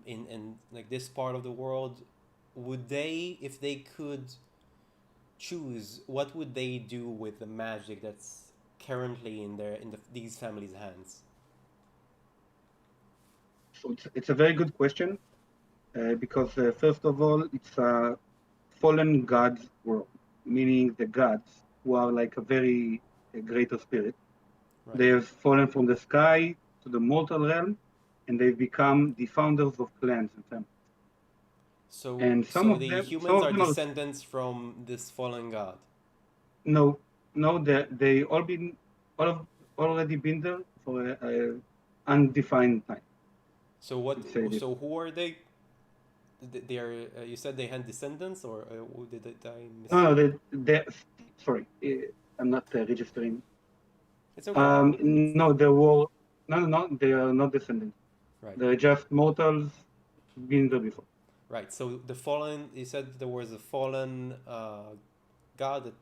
In like this part of the world, would they, if they could choose, what would they do with the magic that's currently these families' hands? So it's a very good question because first of all, it's a fallen gods world, meaning the gods who are like a very greater spirit. Right. They have fallen from the sky to the mortal realm, and they've become the founders of clans and families. So And so the humans are are descendants from this fallen god. no, no, they all have already been there for a undefined time. So what? Let's say this. So who are they? They are. You said they had descendants, or did I miss? No, no, sorry, I'm not registering. It's okay. No, there were no, they are not descendants. Right. They're just mortals been there before. Right. So the fallen. You said there was a fallen god that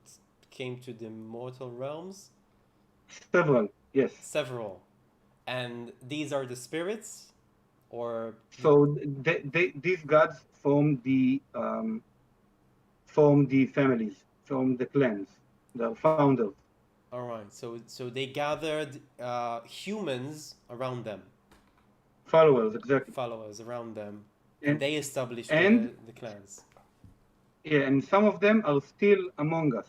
came to the mortal realms. Several, yes. Several, and these are the spirits, or So these gods form the families, form the clans, the founders. all right. So they gathered humans around them, Followers, exactly. followers around them, and And they established and the clans. yeah, and some of them are still among us.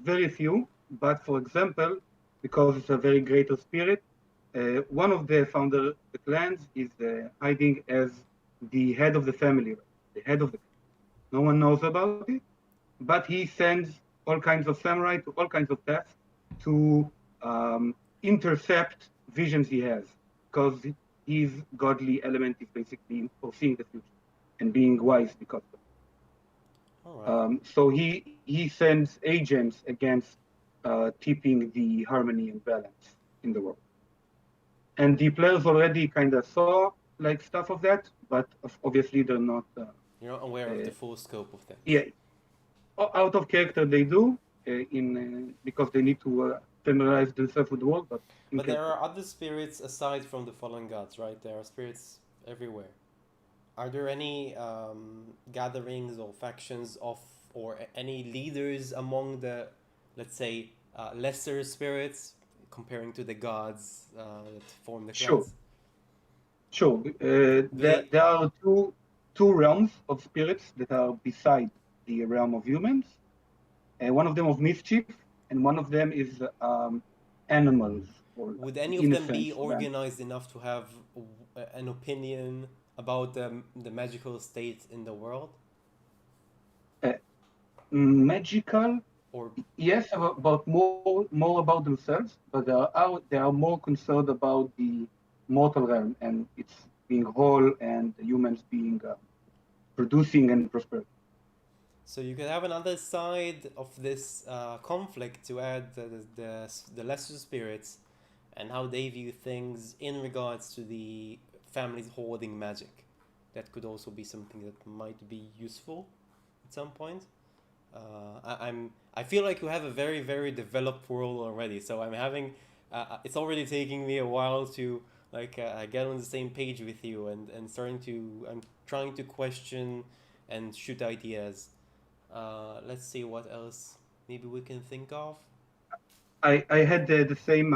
Very few, but for example, because it's a very greater spirit, one of the founder the clans is hiding as the head of the family, the head of the. No one knows about it, but he sends all kinds of samurai to all kinds of paths to intercept visions he has, because his godly element is basically foreseeing the future and being wise because of it. All right. So he sends agents against keeping the harmony and balance in the world. And the players already kind of saw like stuff of that, but obviously they're not. You're not aware of the full scope of things. Yeah, out of character they do because they need to familiarize themselves with the world, but in But there character. are other spirits aside from the fallen gods, right? There are spirits everywhere. Are there any gatherings or factions of, or any leaders among the, let's say, lesser spirits, comparing to the gods that form the Sure, clans? sure. Do they? There are two realms of spirits that are beside the realm of humans. One of them of mischief, and one of them is animals or Would any of them be innocence of animals. organized enough to have an opinion about the magical state in the world? Uh, Magical, Or yes, about more about themselves, but they are more concerned about the mortal realm and its being whole and humans being producing and prospering. so you could have another side of this conflict to add the lesser spirits and how they view things in regards to the families holding magic. That could also be something that might be useful at some point. I feel like you have a very very developed world already, so I'm having it's already taking me a while to like get on the same page with you and starting to I'm trying to question and shoot ideas. Let's see what else maybe we can think of. I had the same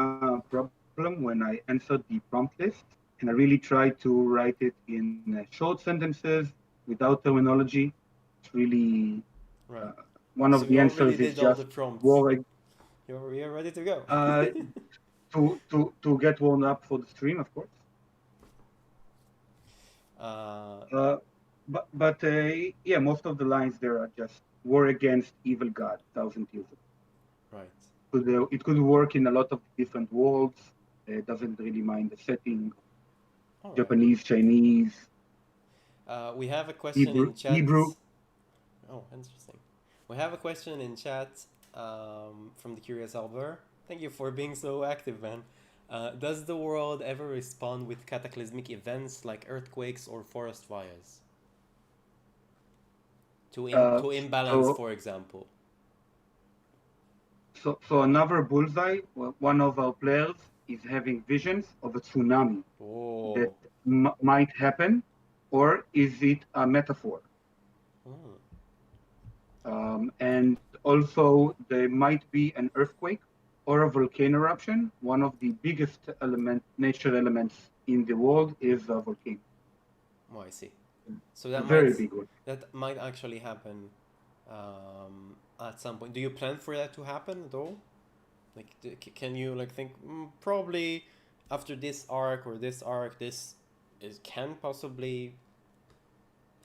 problem when I answered the prompt list, and I really tried to write it in short sentences without terminology. It's really Right. one So of the you already answers is did all the just prompts. war You're ready to go. uh, to get warmed up for the stream, of course. uh, Uh, but yeah, most of the lines there are just war against evil god, thousand years ago. Right. It could work in a lot of different worlds. It doesn't really mind the setting. All right. Japanese, Chinese, We have a question Hebrew, in chat. Hebrew. Oh, interesting. We have a question in chat from the Curious Albert. Thank you for being so active, man. Does the world ever respond with cataclysmic events like earthquakes or forest fires? Uh, To imbalance, so, for example. so another bullseye. One of our players is having visions of a tsunami that Oh. might happen, or is it a metaphor? Hmm. And also, there might be an earthquake or a volcano eruption. One of the biggest nature elements in the world is a volcano. Oh, I see. So A very big one. that might actually happen at some point. Do you plan for that to happen at all? Like, can you like think probably after this arc or this arc, this is can possibly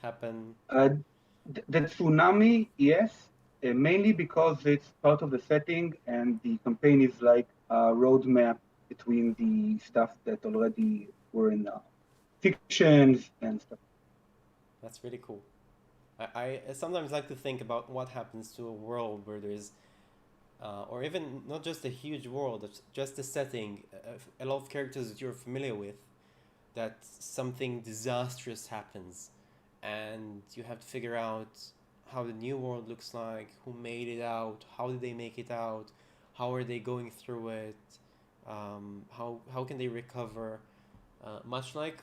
happen? The tsunami, yes, mainly because it's part of the setting and the campaign is like a roadmap between the stuff that already were in fictions and stuff. That's really cool. I sometimes like to think about what happens to a world where there's or even not just a huge world, it's just a setting, a lot of characters that you're familiar with, that something disastrous happens, and you have to figure out how the new world looks like, who made it out, how did they make it out, how are they going through it, how can they recover, much th-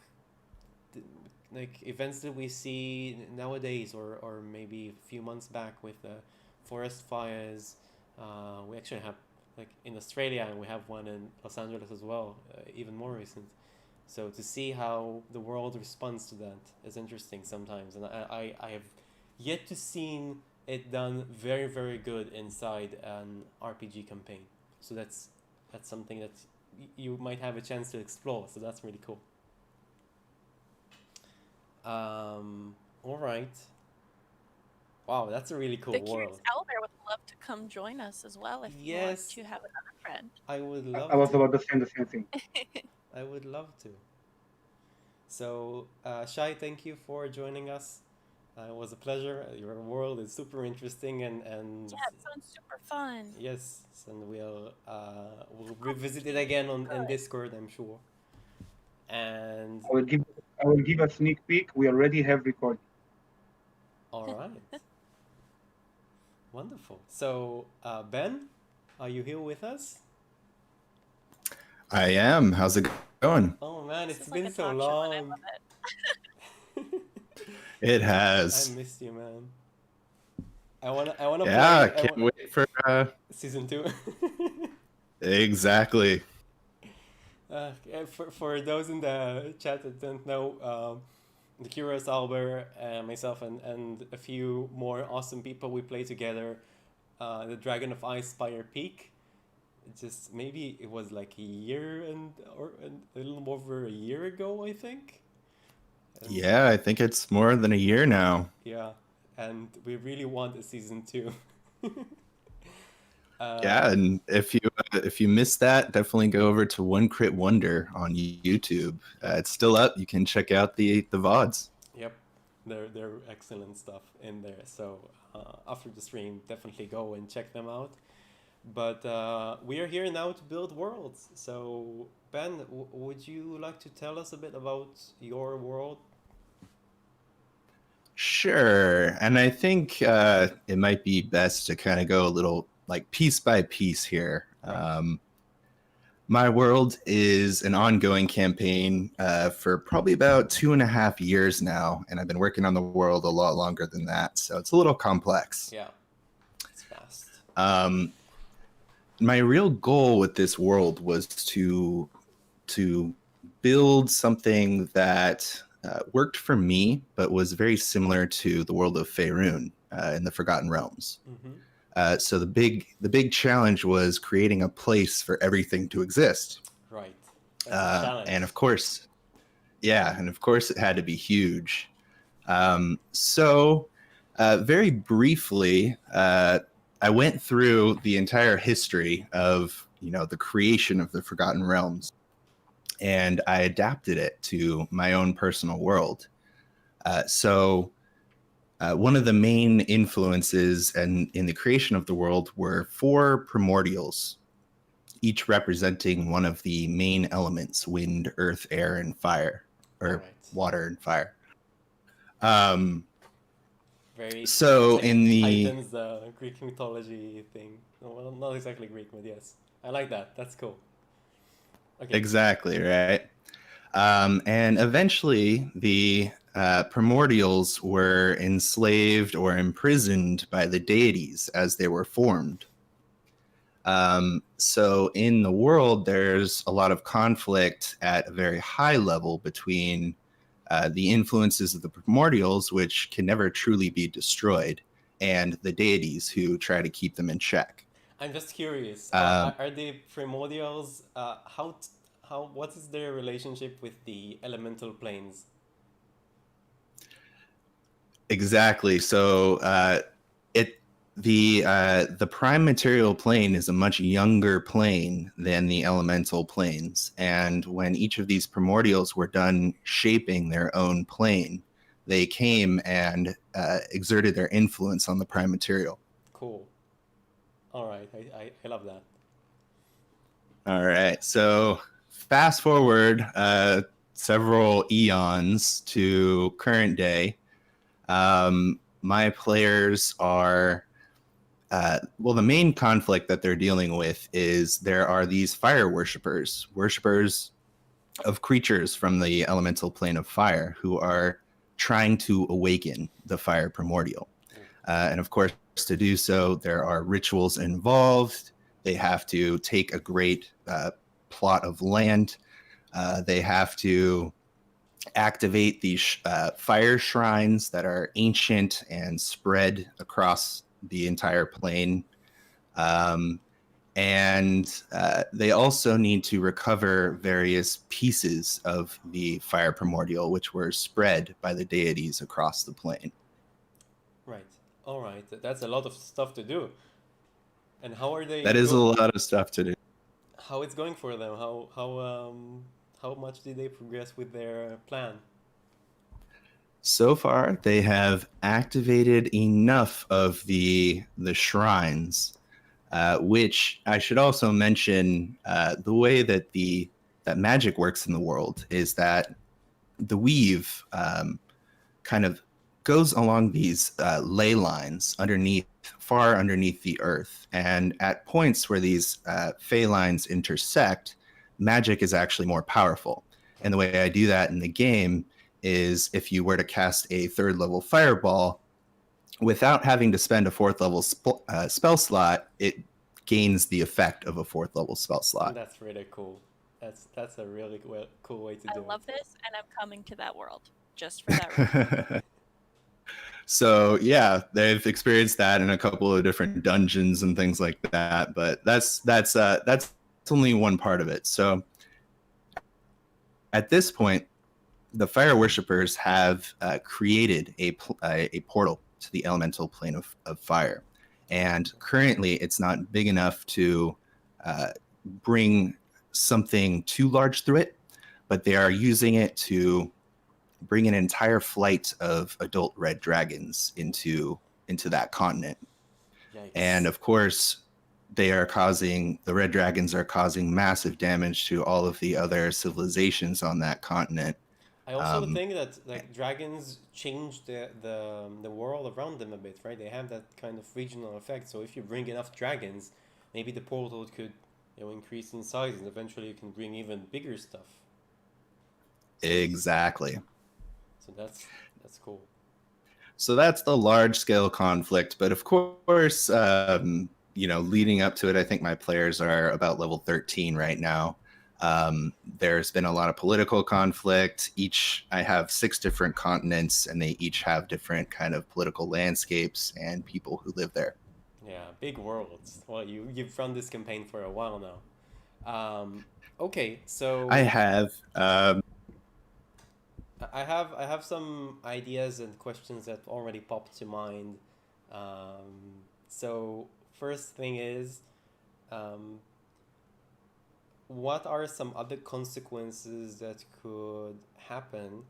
like events that we see nowadays, or maybe a few months back with the forest fires. We actually have like in Australia, and we have one in Los Angeles as well, even more recent. So to see how the world responds to that is interesting sometimes, and I have yet to seen it done very very good inside an RPG campaign. So that's something that you might have a chance to explore. So that's really cool. All right. Wow, that's a really The cool Curious world. Elder would love to come join us as well if you want Yes, to have another friend. I would I love was to. about to say the same thing. I would love to. So, Shai, thank you for joining us. It was a pleasure. Your world is super interesting, and Yeah, it sounds super fun. yes, and we'll Oh, revisit it thank you. again on in Good. Discord, I'm sure. And I will give I will give a sneak peek. We already have recorded. all right, wonderful. So, Ben, are you here with us? I am. How's it going? Oh man, This it's is like been a so talk show, and I long. love it. It I has. missed you, man. I wanna Yeah, play. I can't wait for Season two. exactly. For those in the chat that don't know, the Curious Albert, myself, and a few more awesome people, we play together the Dragon of Ice Spire Peak. Just maybe it was like a year and a little over a year ago, I think. And Yeah, I think it's more than a year now. yeah, and we really want a season two. Yeah, uh, and if you missed that, definitely go over to One Crit Wonder on YouTube. yep, It's still up. You can check out the VODs. yep, they're excellent stuff in there. So after the stream, definitely go and check them out. But we are here now to build worlds. So Ben, would you like to tell us a bit about your world? Sure, and I think it might be best to kind of go a little like piece by piece here. Right. My world is an ongoing campaign for probably about 2.5 years now, and I've been working on the world a lot longer than that, so it's a little complex. Yeah, it's fast. My real goal with this world was to build something that worked for me, but was very similar to the world of Faerun in the Forgotten Realms. Mm-hmm. So the big challenge was creating a place for everything to exist. Right. That's a challenge. And of course, it had to be huge. So very briefly, I went through the entire history of the creation of the Forgotten Realms, and I adapted it to my own personal world. So one of the main influences in the creation of the world were 4 primordials, each representing one of the main elements: wind, earth, air, and fire, or Alright. water and fire. Very So like in the Titans, Greek mythology thing. No, well, not exactly Greek, but yes, I like that. That's cool. Okay. exactly right. And eventually, the primordials were enslaved or imprisoned by the deities as they were formed. So in the world, there's a lot of conflict at a very high level between the influences of the primordials, which can never truly be destroyed, and the deities who try to keep them in check. I'm just curious. Um, Are the primordials? How? What is their relationship with the elemental planes? Exactly. So the prime material plane is a much younger plane than the elemental planes, and when each of these primordials were done shaping their own plane, they came and exerted their influence on the prime material. Cool. All right. I love that. All right. So fast forward several eons to current day. My players are well, the main conflict that they're dealing with is there are these fire worshippers of creatures from the elemental plane of fire, who are trying to awaken the fire primordial. And of course, to do so, there are rituals involved. They have to take a great plot of land. They have to activate these fire shrines that are ancient and spread across the entire plane. And they also need to recover various pieces of the fire primordial, which were spread by the deities across the plane. Right. All right. That's a lot of stuff to do. And how are they That is a lot of stuff to do. How it's going for them? How much did they progress with their plan? So far, they have activated enough of the shrines, which I should also mention. The way that that magic works in the world is that the weave kind of goes along these ley lines far underneath the earth, and at points where these fey lines intersect, magic is actually more powerful. And the way I do that in the game is, if you were to cast a 3rd level fireball without having to spend a 4th level spell slot, it gains the effect of a 4th level spell slot. That's really cool. That's a really cool way to do I it. love this, and I'm coming to that world just for that reason. So yeah, they've experienced that in a couple of different dungeons and things like that. But that's only one part of it. So at this point, the fire worshippers have created a portal to the elemental plane of fire, and currently it's not big enough to bring something too large through it, but they are using it to bring an entire flight of adult red dragons into that continent. Yikes. And of course, the red dragons are causing massive damage to all of the other civilizations on that continent. I also think that like dragons change the world around them a bit, right? They have that kind of regional effect. So if you bring enough dragons, maybe the portal could increase in size, and eventually you can bring even bigger stuff. Exactly. So that's cool. So that's the large scale conflict. But of course, leading up to it, I think my players are about level 13 right now. There's been a lot of political conflict. I have 6 different continents, and they each have different kind of political landscapes and people who live there. Yeah, big worlds. Well, you've run this campaign for a while now. Okay, so I have. I have some ideas and questions that already popped to mind. So first thing is, um, what are some other consequences that could happen?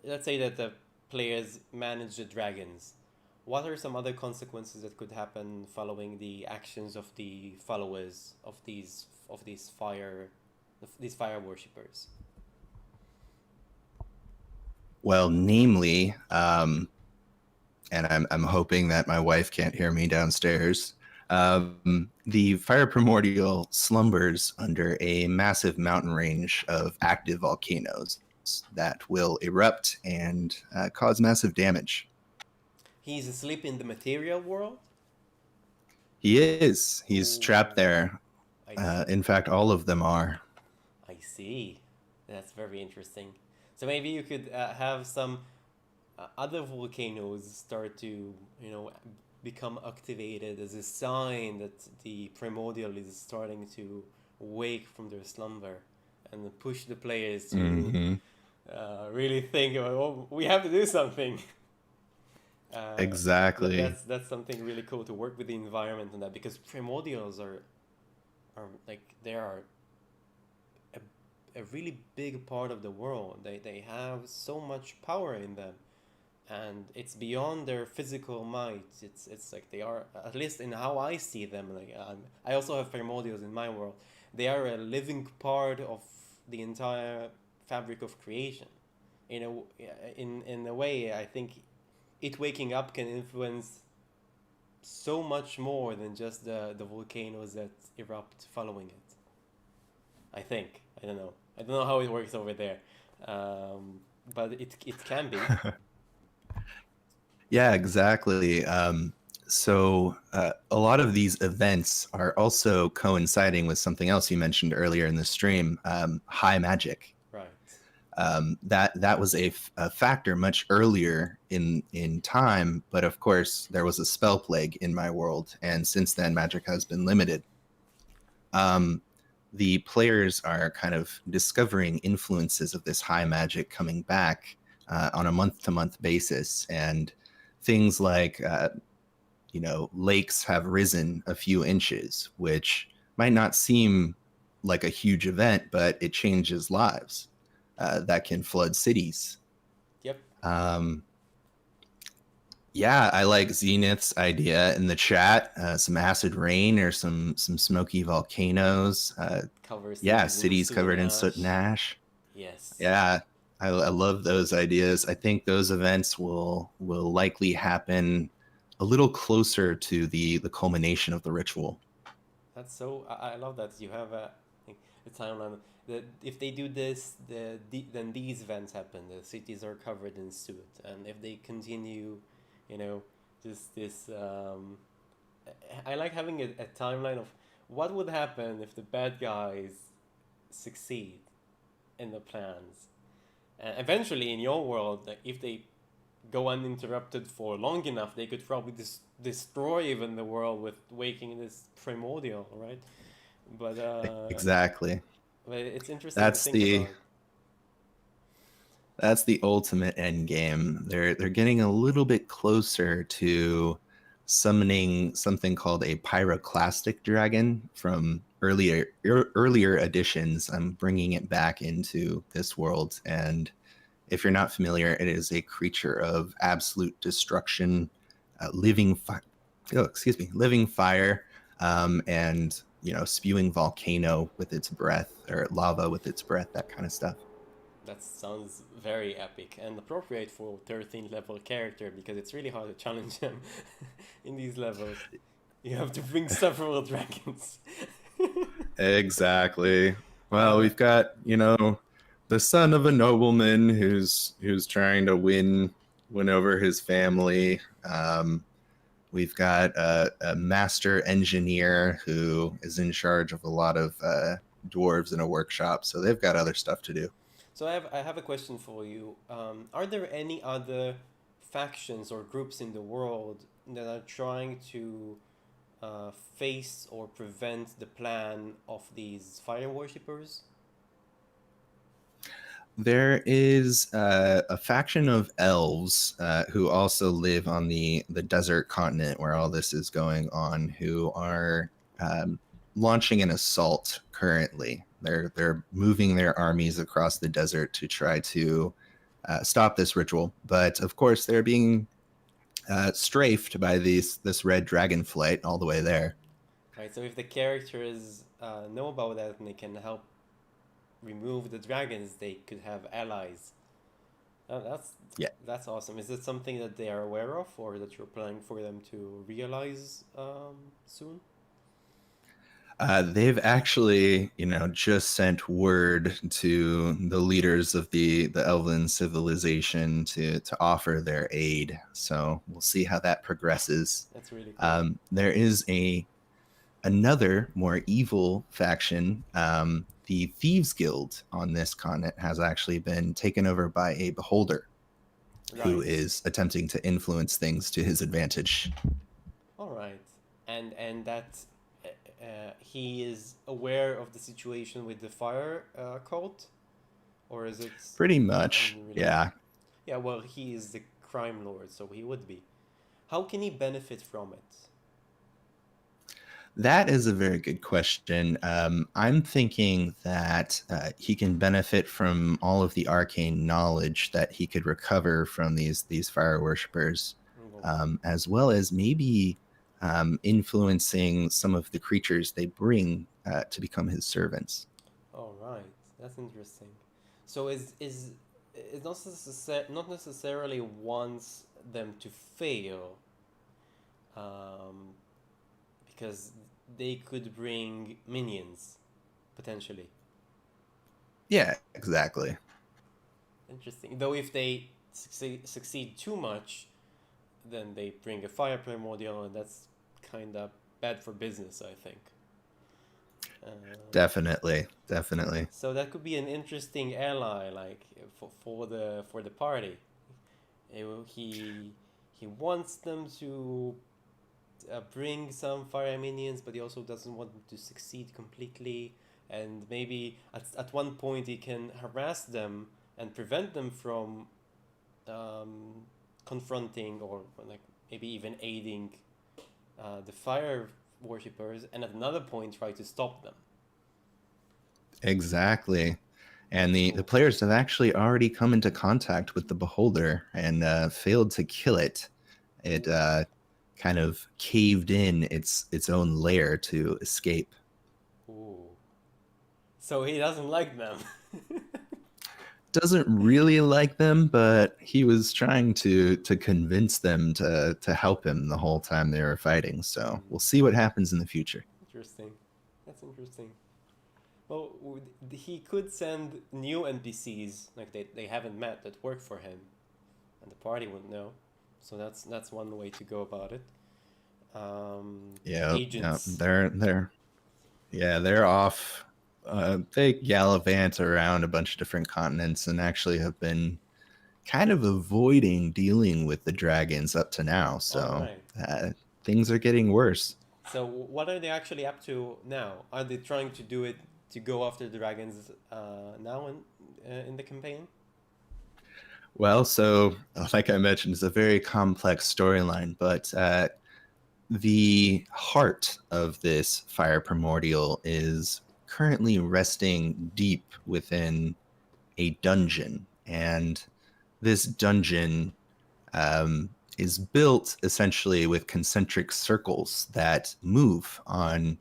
Let's say that the players manage the dragons. What are some other consequences that could happen following the actions of the followers of these fire worshippers? Well, namely, and I'm hoping that my wife can't hear me downstairs. The fire primordial slumbers under a massive mountain range of active volcanoes that will erupt and cause massive damage. He's asleep in the material world? He is. He's trapped Ooh, there. I see. In fact, all of them are. I see. That's very interesting. So maybe you could have some other volcanoes start to, become activated as a sign that the primordial is starting to wake from their slumber and push the players to Hmm. really think, oh, we have to do something. Exactly. That's something really cool to work with the environment and that, because primordials are like they are a really big part of the world. They have so much power in them, and it's beyond their physical might. It's like they are, at least in how I see them. Like I also have primordials in my world. They are a living part of the entire fabric of creation. In a way, I think it waking up can influence so much more than just the volcanoes that erupt following it. I think. I don't know. I don't know how it works over there, but it can be. Yeah, exactly. A lot of these events are also coinciding with something else you mentioned earlier in the stream, high magic. Right. That was a factor much earlier in time, but of course there was a spell plague in my world, and since then magic has been limited. The players are kind of discovering influences of this high magic coming back on a month-to-month basis, and things like lakes have risen a few inches, which might not seem like a huge event, but it changes lives. That can flood cities. Yep. Yeah, I like Zenith's idea in the chat. Some acid rain or some smoky volcanoes. Cover Yeah, cities in cities soot and covered in soot and ash. ash. Yes. Yeah, I love those ideas. I think those events will likely happen a little closer to the culmination of the ritual. That's so. I love that you have a timeline. That if they do this, then these events happen. The cities are covered in soot, and if they continue, you know, just this. I like having a timeline of what would happen if the bad guys succeed in the plans. Eventually, in your world, like, if they go uninterrupted for long enough, they could probably destroy even the world with waking this primordial, right? But Exactly. but it's interesting to That's think about. the ultimate end game. They're getting a little bit closer to summoning something called a pyroclastic dragon from earlier editions. I'm bringing it back into this world, and if you're not familiar, it is a creature of absolute destruction, living fire. Oh, excuse me, living fire, and spewing volcano with its breath, or lava with its breath, that kind of stuff. That sounds very epic and appropriate for 13th level character, because it's really hard to challenge them in these levels. You have to bring several dragons. Exactly. Well, we've got the son of a nobleman who's trying to win over his family. We've got a master engineer who is in charge of a lot of dwarves in a workshop, so they've got other stuff to do. So I have a question for you. Are there any other factions or groups in the world that are trying to face or prevent the plan of these fire worshippers? There is a faction of elves who also live on the desert continent where all this is going on, who are launching an assault currently. They're moving their armies across the desert to try to stop this ritual, but of course they're being strafed by this red dragon flight all the way there. Right. So if the characters know about that and they can help remove the dragons, they could have allies. Yeah. That's awesome. Is it something that they are aware of, or that you're planning for them to realize soon? They've actually, just sent word to the leaders of the Elven civilization to offer their aid. So we'll see how that progresses. That's really cool. There is another more evil faction. The Thieves Guild on this continent has actually been taken over by a beholder who Right. is attempting to influence things to his advantage. All right. And that he is aware of the situation with the fire cult, or is it Pretty much, unrelated? yeah. Yeah. Well, he is the crime lord, so he would be. How can he benefit from it? That is a very good question. I'm thinking that he can benefit from all of the arcane knowledge that he could recover from these fire worshippers, as well as maybe influencing some of the creatures they bring to become his servants. All right, that's interesting. So is it not necessarily wants them to fail, um, because they could bring minions potentially. Yeah, exactly. Interesting. Though if they succeed too much, then they bring a fire primordial, and that's kind of bad for business, I think. Definitely. So that could be an interesting ally, like for the party. He wants them to bring some fire minions, but he also doesn't want them to succeed completely. And maybe at one point he can harass them and prevent them from confronting or like maybe even aiding the fire worshippers, and at another point try to stop them. Exactly. And the players have actually already come into contact with the beholder and failed to kill it. It kind of caved in its own lair to escape. Ooh. So he doesn't like them. Doesn't really like them, but he was trying to convince them to help him the whole time they were fighting. So we'll see what happens in the future. Interesting. That's interesting. Well, he could send new NPCs like they haven't met that work for him, and the party wouldn't know. So that's one way to go about it. Agents. They're off. They gallivant around a bunch of different continents and actually have been kind of avoiding dealing with the dragons up to now. So things are getting worse. So what are they actually up to now? Are they trying to do it to go after the dragons now in the campaign? Well, so like I mentioned, it's a very complex storyline, but the heart of this fire primordial is currently resting deep within a dungeon, and this dungeon is built essentially with concentric circles that move on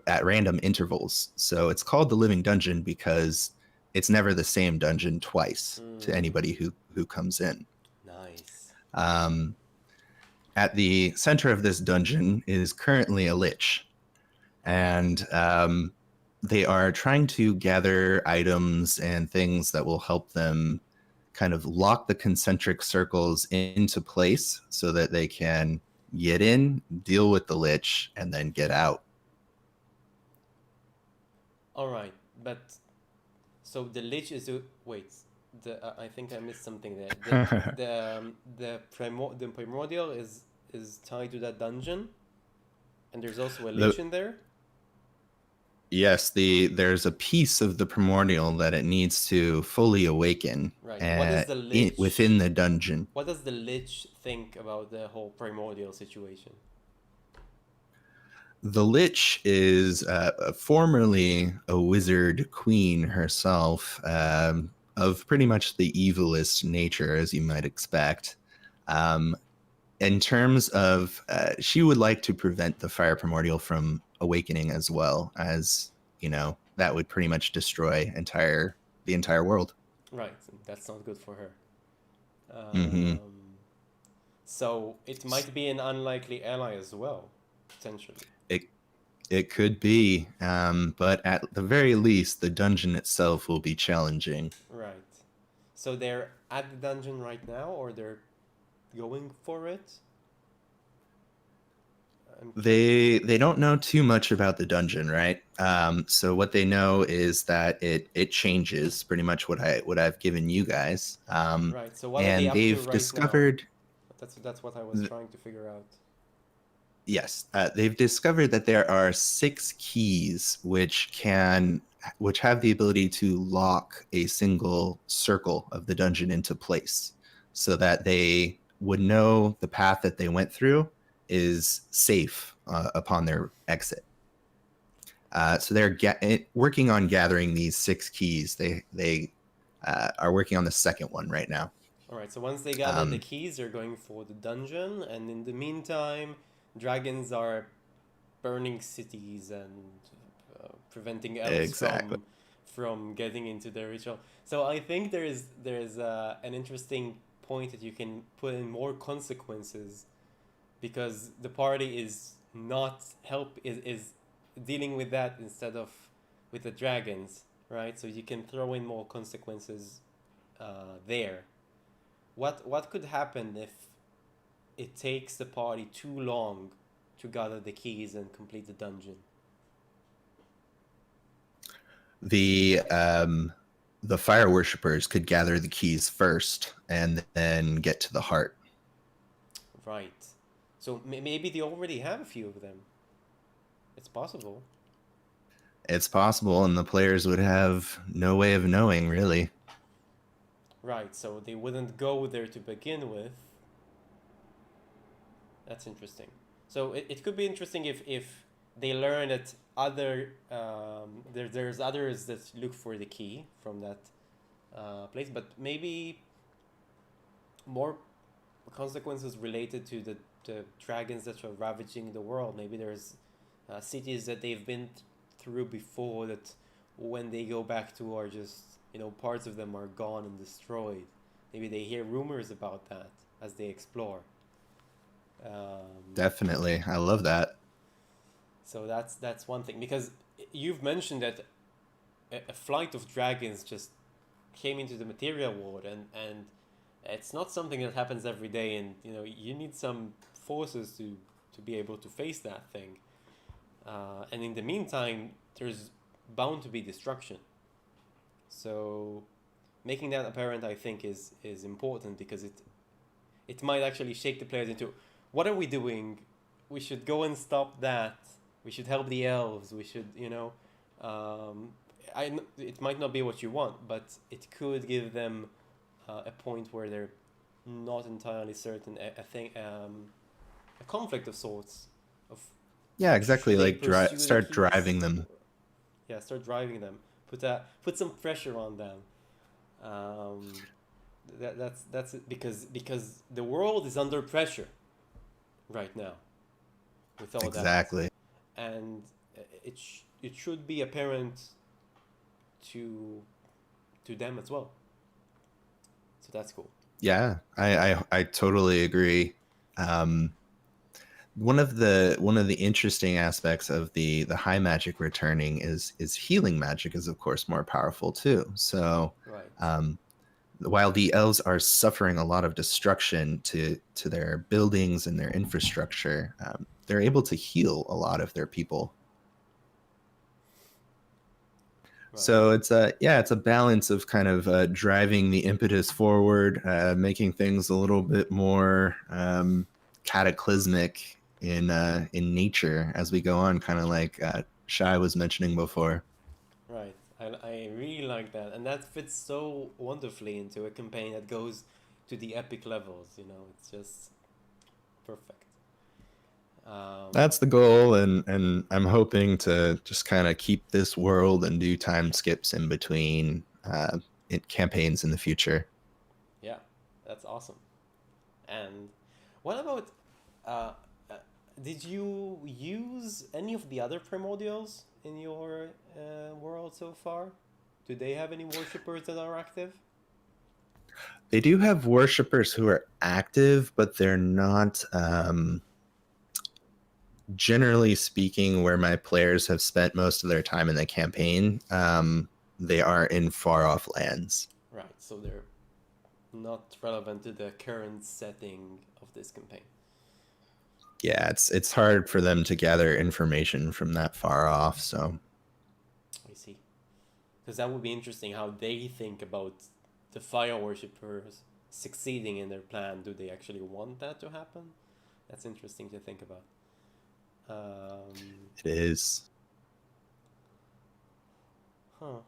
at random intervals. So it's called the Living Dungeon because it's never the same dungeon twice to anybody who comes in. Nice. At the center of this dungeon is currently a lich, and they are trying to gather items and things that will help them kind of lock the concentric circles into place so that they can get in, deal with the lich, and then get out. All right, but so the lich is wait. I think I missed something there. The primordial is tied to that dungeon, and there's also a lich in there. Yes, there's a piece of the primordial that it needs to fully awaken Right. What is the within the dungeon. What does the Lich think about the whole primordial situation? The Lich is formerly a wizard queen herself, of pretty much the evilest nature, as you might expect. In terms of, she would like to prevent the fire primordial from awakening, as well as, that would pretty much destroy the entire world. Right. That's not good for her. Mm-hmm. So it might be an unlikely ally as well, potentially. It could be, but at the very least, the dungeon itself will be challenging. Right. So they're at the dungeon right now, or they're going for it? They don't know too much about the dungeon, right? So what they know is that it changes pretty much what I've given you guys. Right. So what are they and up to they've right discovered. now? That's what I was trying to figure out. Yes, they've discovered that there are 6 keys which have the ability to lock a single circle of the dungeon into place, so that they would know the path that they went through is safe upon their exit. So they're working on gathering these 6 keys. They are working on the second one right now. All right. So once they gather the keys, they're going for the dungeon, and in the meantime, dragons are burning cities and preventing elves from getting into their ritual. So I think there's an interesting point that you can put in more consequences, because the party is not is dealing with that instead of with the dragons, right? So you can throw in more consequences there. What could happen if it takes the party too long to gather the keys and complete the dungeon? The fire worshippers could gather the keys first and then get to the heart. Right. So maybe they already have a few of them. It's possible. It's possible, and the players would have no way of knowing, really. Right, so they wouldn't go there to begin with. That's interesting. So it could be interesting if they learn that there's others that look for the key from that place, but maybe more consequences related to the dragons that are ravaging the world. Maybe there's cities that they've been through before that when they go back to are just, parts of them are gone and destroyed. Maybe they hear rumors about that as they explore. Definitely. I love that. So that's one thing, because you've mentioned that a flight of dragons just came into the material world, and it's not something that happens every day, and you need some forces to be able to face that thing. And in the meantime, there's bound to be destruction. So making that apparent, I think, is important, because it might actually shake the players into, what are we doing? We should go and stop that. We should help the elves. We should, it might not be what you want, but it could give them a point where they're not entirely certain. A conflict of sorts. Yeah, exactly. Like start driving them. Yeah, start driving them. Put some pressure on them. That's it, because the world is under pressure right now with all that. Exactly. And it should be apparent to them as well. So that's cool. Yeah, I totally agree. One of the interesting aspects of the high magic returning is healing magic is of course more powerful too. So right. While the elves are suffering a lot of destruction to their buildings and their infrastructure, they're able to heal a lot of their people. Right. So it's a balance of kind of driving the impetus forward, making things a little bit more cataclysmic in nature as we go on, kind of like Shai was mentioning before. Right. I really like that. And that fits so wonderfully into a campaign that goes to the epic levels, you know. It's just perfect. That's the goal, and I'm hoping to just kind of keep this world and do time skips in between campaigns in the future. Yeah, that's awesome. And what about uh, uh, did you use any of the other primordials in your world so far? Do they have any worshippers that are active? They do have worshippers who are active, but they're not, generally speaking, where my players have spent most of their time in the campaign. They are in far off lands. Right, so they're not relevant to the current setting of this campaign. Yeah, it's hard for them to gather information from that far off. So I see. Because that would be interesting how they think about the fire worshippers succeeding in their plan. Do they actually want that to happen? That's interesting to think about. it is. Huh.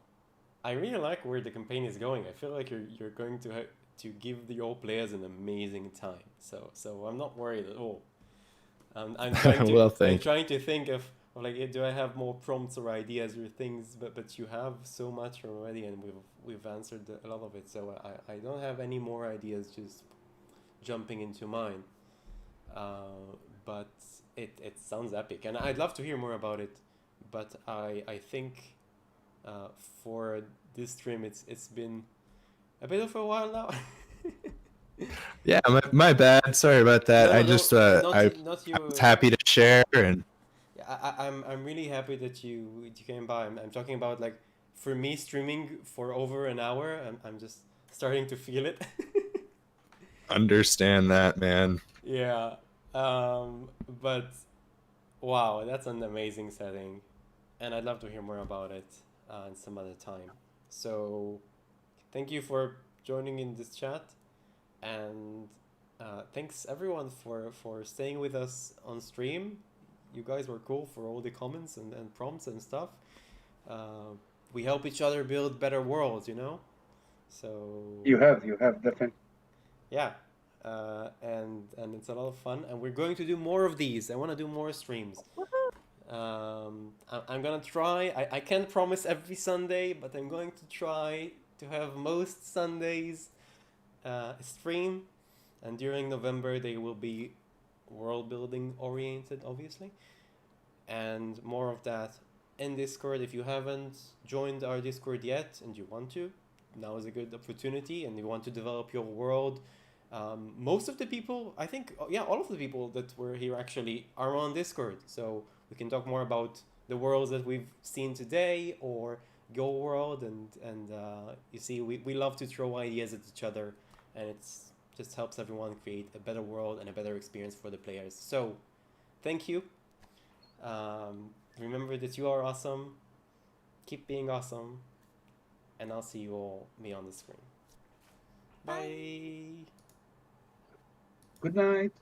I really like where the campaign is going. I feel like you're going to give your players an amazing time. So I'm not worried at all. I'm trying to Well, I'm trying to think of like, do I have more prompts or ideas or things? But you have so much already, and we've answered a lot of it. So I don't have any more ideas just jumping into mine. But it sounds epic, and I'd love to hear more about it. But I think for this stream, it's been a bit of a while now. Yeah, my bad. Sorry about that. I just I not you. was happy to share, and Yeah, I'm really happy that you came by. I'm talking about, like, for me streaming for over an hour. I'm just starting to feel it. understand that, man. Yeah. But wow, that's an amazing setting, and I'd love to hear more about it some other time. So thank you for joining in this chat, and thanks everyone for staying with us on stream. You guys were cool for all the comments and prompts and stuff. We help each other build better worlds, you know? So You have definitely. yeah, and it's a lot of fun, and we're going to do more of these. I want to do more streams. I'm gonna try. I can't promise every Sunday, but I'm going to try to have most Sundays stream, and during November they will be world building oriented, obviously, and more of that in Discord. If you haven't joined our Discord yet and you want to, now is a good opportunity, and you want to develop your world. Most of the people, I think, yeah, all of the people that were here actually are on Discord, so we can talk more about the worlds that we've seen today or your world, and you see, we love to throw ideas at each other, and it's just helps everyone create a better world and a better experience for the players. So thank you. Remember that you are awesome. Keep being awesome, and I'll see you all on the screen. Bye. Good night.